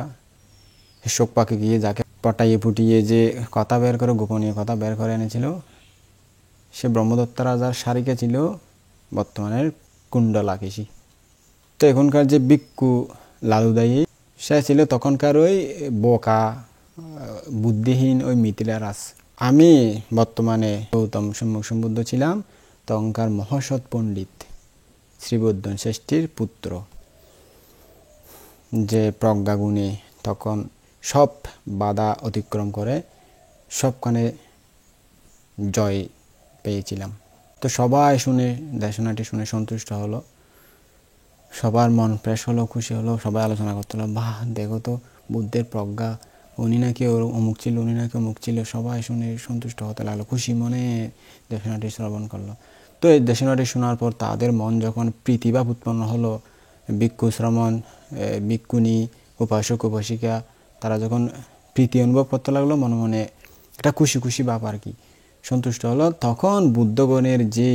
শোক পাকে গিয়ে যাকে পটাইয়ে ফুটিয়ে যে কথা বের করে, গোপনীয় কথা বের করে এনেছিল, সে ব্রহ্মদত্ত রাজার সারিকা ছিল বর্তমানের কুণ্ডলাকেশী। তো এখনকার যে ভিক্ষু লালুদায়ী, সে ছিল তখনকার ওই বোকা বুদ্ধিহীন ওই মিথিলা রাজ। আমি বর্তমানে গৌতম সম্মুখ সম্বুদ্ধ ছিলাম তখনকার মহাসৎ পণ্ডিত শ্রীবর্ধন শ্রেষ্ঠীর পুত্র, যে প্রজ্ঞাগুণে তখন সব বাধা অতিক্রম করে সবখানে জয় পেয়েছিলাম। তো সবাই শুনে দেশনাটি শুনে সন্তুষ্ট হলো, সবার মন ফ্রেশ হলো, খুশি হলো, সবাই আলোচনা করতে হলো, বাহ দেখো তো বুদ্ধের প্রজ্ঞা, উনি নাকি অমুক ছিল, উনি নাকি অমুক ছিল। সবাই শুনে সন্তুষ্ট হতে লাগলো, খুশি মনে দেশনাটি শ্রবণ করলো। তো এই দেশনাটি শোনার পর তাদের মন যখন প্রীতিভাব উৎপন্ন হলো, ভিক্ষু শ্রমণ, ভিক্ষুণী, উপাসক উপাসিকা, তারা যখন প্রীতি অনুভব করতে লাগলো, মনে মনে একটা খুশি খুশি ভাব আর কি, সন্তুষ্ট হলো, তখন বুদ্ধগণের যে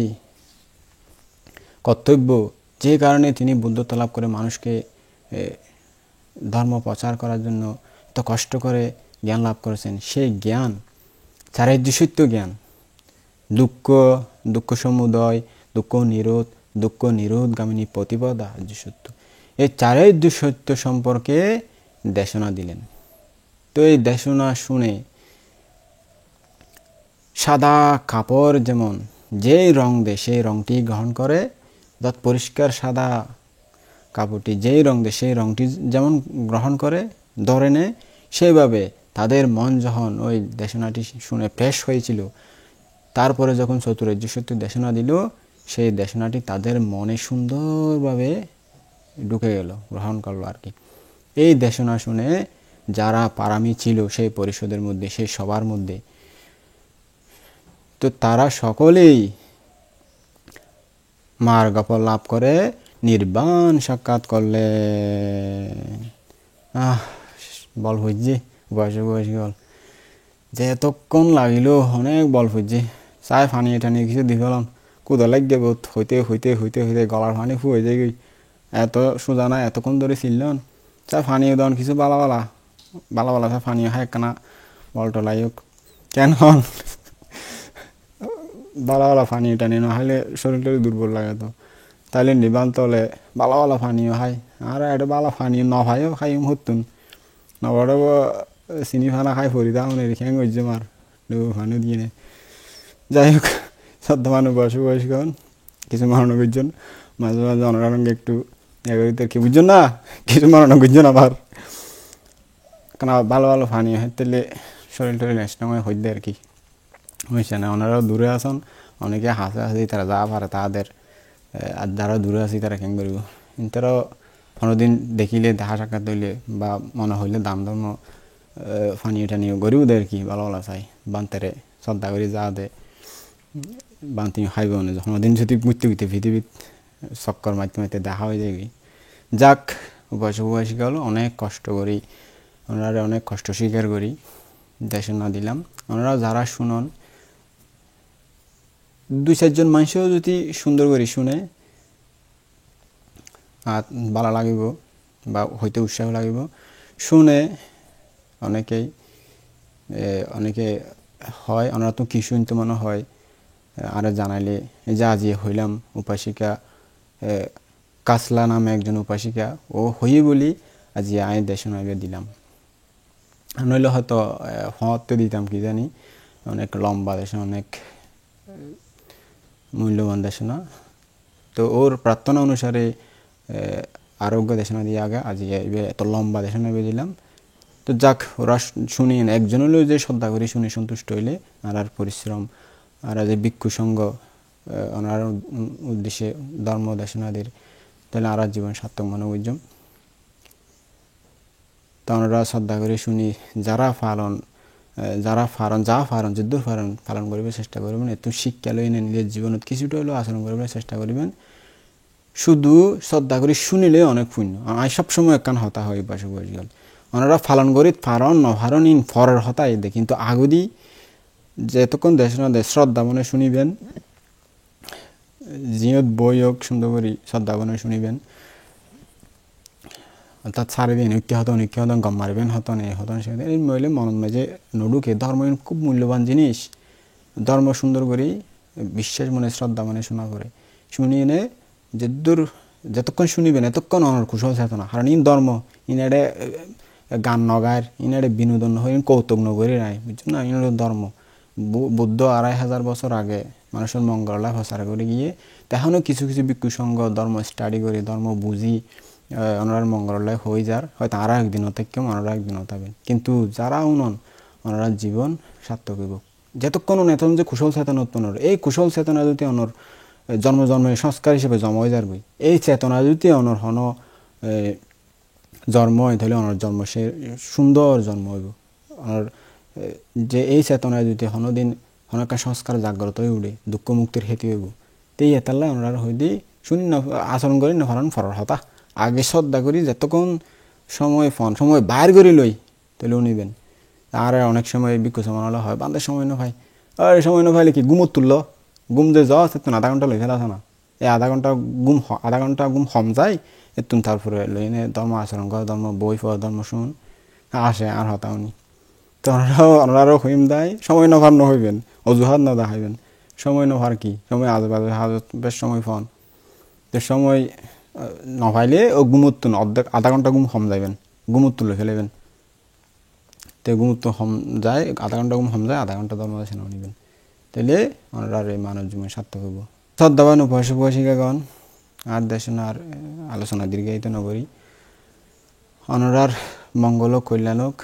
কর্তব্য, যে কারণে তিনি বুদ্ধত্ব লাভ করে মানুষকে ধর্ম প্রচার করার জন্য এত কষ্ট করে জ্ঞান লাভ করেছেন, সেই জ্ঞান চারিদ্রসত্য জ্ঞান, দুঃখ দুঃখ সমুদয়, দুঃখ নিরোধগামিনী প্রতিপদা আর্যসত্য, এই চারিদ্রসত্য সম্পর্কে দেশনা দিলেন। তো এই দেশনা শুনে সাদা কাপড় যেমন যেই রং দেয় সেই রংটি গ্রহণ করে, অর্থাৎ পরিষ্কার সাদা কাপড়টি যেই রং দেয় সেই রংটি যেমন গ্রহণ করে ধরে নেয়, সেইভাবে তাদের মন যখন ওই দেশনাটি শুনে ফ্রেশ হয়েছিল, তারপরে যখন চতুরার্য সত্য দেশনা দিল, সেই দেশনাটি তাদের মনে সুন্দরভাবে ঢুকে গেল, গ্রহণ করলো আর কি। এই দেশনা শুনে যারা পারামি ছিল সেই পরিষদের মধ্যে, সেই সবার মধ্যে, তো তারা সকলেই মার্গফল লাভ করে নির্বাণ সাক্ষাৎ করলে। বল ফুটছি বয়স গল যে এতক্ষণ লাগিল, অনেক বল ফুটছি। চাই ফানি টানি কিছু দি ফেলাম, কুদা লাগবে বহুত, হইতে হইতে হইতে হইতে গলার ফানি ফুয়ে যায় গই, এত সোজা না এতক্ষণ ধরে ছিলন। চাই ফানিও দেন কিছু বালা বালা বালা বালা, চাই ফানিও খাই একখানা বল টলাই হোক কেন বালা বালা ফানি টানি নহলে শরীরটা দুর্বল লাগে, তো তাইলে নিবান তলে বালা বালা ফানিও খাই, আর এটা বালা ফানি ন ভাইও খাই হতুন নবড় চিনি ফানা খাই ফরি দাও খ্যাং হইছে মার ফানি দিয়ে নে। যাই হোক, শ্রদ্ধ মানুষ বয়স্কগণ কিছু মরণ বুঝছেন, মাঝে মাঝে অনারঙ্গে একটু এগোতে কি বুঝছেন না, কিছু মরণ বুঝছেন আবার, কেন ভালো ভালো ফানি হয় তাহলে শরীর টরীর নেশনাময় হইতে আর কি হয়েছে না। ওনারাও দূরে আসন, অনেকে হাসে হাসি তারা যা পারে তাদের, আর যারা দূরে আছি তারা কেন করিব, তারাও 15 দিন দেখিলে দেখা সাক্ষাৎ হইলে বা মনে হইলে দাম ধর্ম ফানিয়ে টানিয়ে গরিব আর কি ভালো ভালো চাই বান্তারে শ্রদ্ধা করি যা দে বান্তি খাইব না, যখন দিন যদি মৃত্যু হইতে পৃথিবীত চক্কর মারতে মারতে দেখা হয়ে যায়। যাক, উপাসিকা হলো অনেক কষ্ট করি, ওনারা অনেক কষ্ট স্বীকার করি দেশনা দিলাম। ওনারা যারা শুনন 2-4 জন মানুষও যদি সুন্দর করে শুনে আর ভালো লাগিব বা হইতে উৎসাহ লাগিব, শুনে অনেকে হয় ওনারা তো কি শুনতে মনে হয় আর জানাইলে, যে আজি হইলাম উপাসিকা কাসলা নামে একজন উপাসিকা, ও হই বলি আজি আয় দেশনা দিলাম, নইলে হয়তো হতে দিতাম কি জানি, অনেক লম্বা দেশনা, অনেক মূল্যবান দেশনা। তো ওর প্রার্থনা অনুসারে আরোগ্য দেশনা দিয়ে আগে আজ এত লম্বা দেশনা দিলাম। তো যাক, ওরা শুনি একজন হলেও যে শ্রদ্ধা করি শুনি সন্তুষ্ট হইলে আর পরিশ্রম আর যে ভিক্ষু সঙ্গ ওনার উদ্দেশ্যে ধর্ম দেশনাদের, তাহলে আর জীবন সার্থক মনে বুঝম। তা ওনারা শ্রদ্ধা করে শুনি, যারা ফারণ যদ্দূর পালন করিবে চেষ্টা করবেন, এত শিক্ষা লই নিজের জীবনত কিছুটা হলেও আচরণ করবেন চেষ্টা করবেন। শুধু শ্রদ্ধা করে শুনিলে অনেক পুণ্য। আমি সবসময় একখান হতা হয় বাসক গেল, ওনারা ফালন করি ফারণ নফারণ ইন ফরের হতাই দে, কিন্তু আগুদি যেতক্ষণ দেশনা দেয় শ্রদ্ধা মনে শুনিবেন, জিয়ত বই হোক সুন্দর করি শ্রদ্ধা মনে শুনিবেন, অর্থাৎ সারিদিন ঐক্য হতন গম মারিবেন হতন এই হতন সে এই মহিলে মন মাঝে নডুকে ধর্ম খুব মূল্যবান জিনিস। ধর্ম সুন্দর করি বিশ্বাস মনে শ্রদ্ধা মনে শোনা করে শুনিয়ে নে যতক্ষণ শুনিবেন এতক্ষণ অনর কুশল চেতনা, কারণ ইন ধর্ম ইনারে গান নগার ইনারে বিনোদন হয়ে কৌতুক নগরী নাই, বুঝছেন না, ইনার ধর্ম। বুদ্ধ 2500 বছর আগে মানুষের মঙ্গলায় প্রচার করে গিয়ে তেখনও কিছু কিছু ভিক্ষু সঙ্গ ধর্ম স্টাডি করি ধর্ম বুঝি ওনার মঙ্গলায় হয়ে যার, হয়তো আরও একদিনও থেকে ওনারা একদিনও থাকবেন, কিন্তু যারা উনন ওনারা জীবন সার্থক হইব যতক্ষণ নেতন যে কুশল চেতনা উৎপন্ন এই কুশল চেতনা যদি অনর জন্ম জন্মের সংস্কার হিসেবে জমা হয়ে যাবে এই চেতনা যদি অনর হন জন্ম হয় তাহলে অনর জন্ম সে সুন্দর জন্ম হইব আর যে এই চেতনায় যদি হনদিন হনকা সংস্কার জাগ্রত হয়ে উঠে দুঃখ মুক্তির হেতু হইব তেই এতাল্লা ওনার হইদি শুনি না আচরণ করি না ফরান ফরার হতা আগে শ্রদ্ধা করি যতক্ষণ সময় বাইর করে লই তাহলেও নিবেন আর অনেক সময় বিক্ষু সমানো হয় বান্ধের সময় না ভাই আর সময় না ভাইলে কি ঘুমত তুললো ঘুম যে যাওয়া সে আধা ঘন্টা লই ফেলা না এই আধা ঘন্টা ঘুম হম যায় এতুন তারপরে লই নে ধর্ম আচরণ কর ধর্ম বই পড় ধর্ম শুন আসে আর হতা উনি তো ওনারাও হইম দেয় সময় নভার নহইবেন অজুহাত না দেখাইবেন সময় নভার কি সময় আজে হাজত বেশ সময় ফোন তো সময় নভাইলে ও গুমুত্তুন অর্ধেক আধা ঘন্টা ঘুম হম যাইবেন গুমুত্তু লই ফেলেবেন তো গুমুত্তু হম যায় আধা ঘন্টা ঘুম হম যায় আধা ঘন্টা ধর্ম সেনা নিবেন তাহলে ওনারা এই মানব জীবনে সার্থক হইব শ্রদ্ধাবান উপাসিকাগণ আর দেশন আর আলোচনা দীর্ঘায়িত নগরী অনরার মঙ্গল কল্যাণক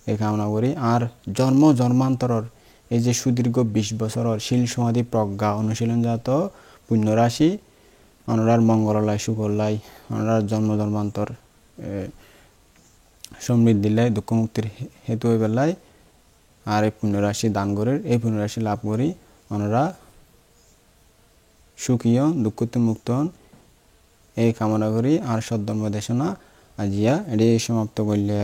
এই কামনা করি আর জন্ম জন্মান্তরর এই যে সুদীর্ঘ 20 বছরের শিল সমাধি প্রজ্ঞা অনুশীলনজাত পুণ্যরাশি অনরার মঙ্গলায় সুকল্যায় অনরার জন্ম জন্মান্তর সমৃদ্ধি লাই দুঃখ মুক্তির হেতু হয়ে বেলায় আর এই পুণ্যরাশি দান করে এই পুণ্যরাশি লাভ করি অনরা সুখীয় দুঃখতে মুক্ত এই কামনা করি আর সদ্ধর্ম দেশনা আজিয়া এটি সমাপ্ত করলে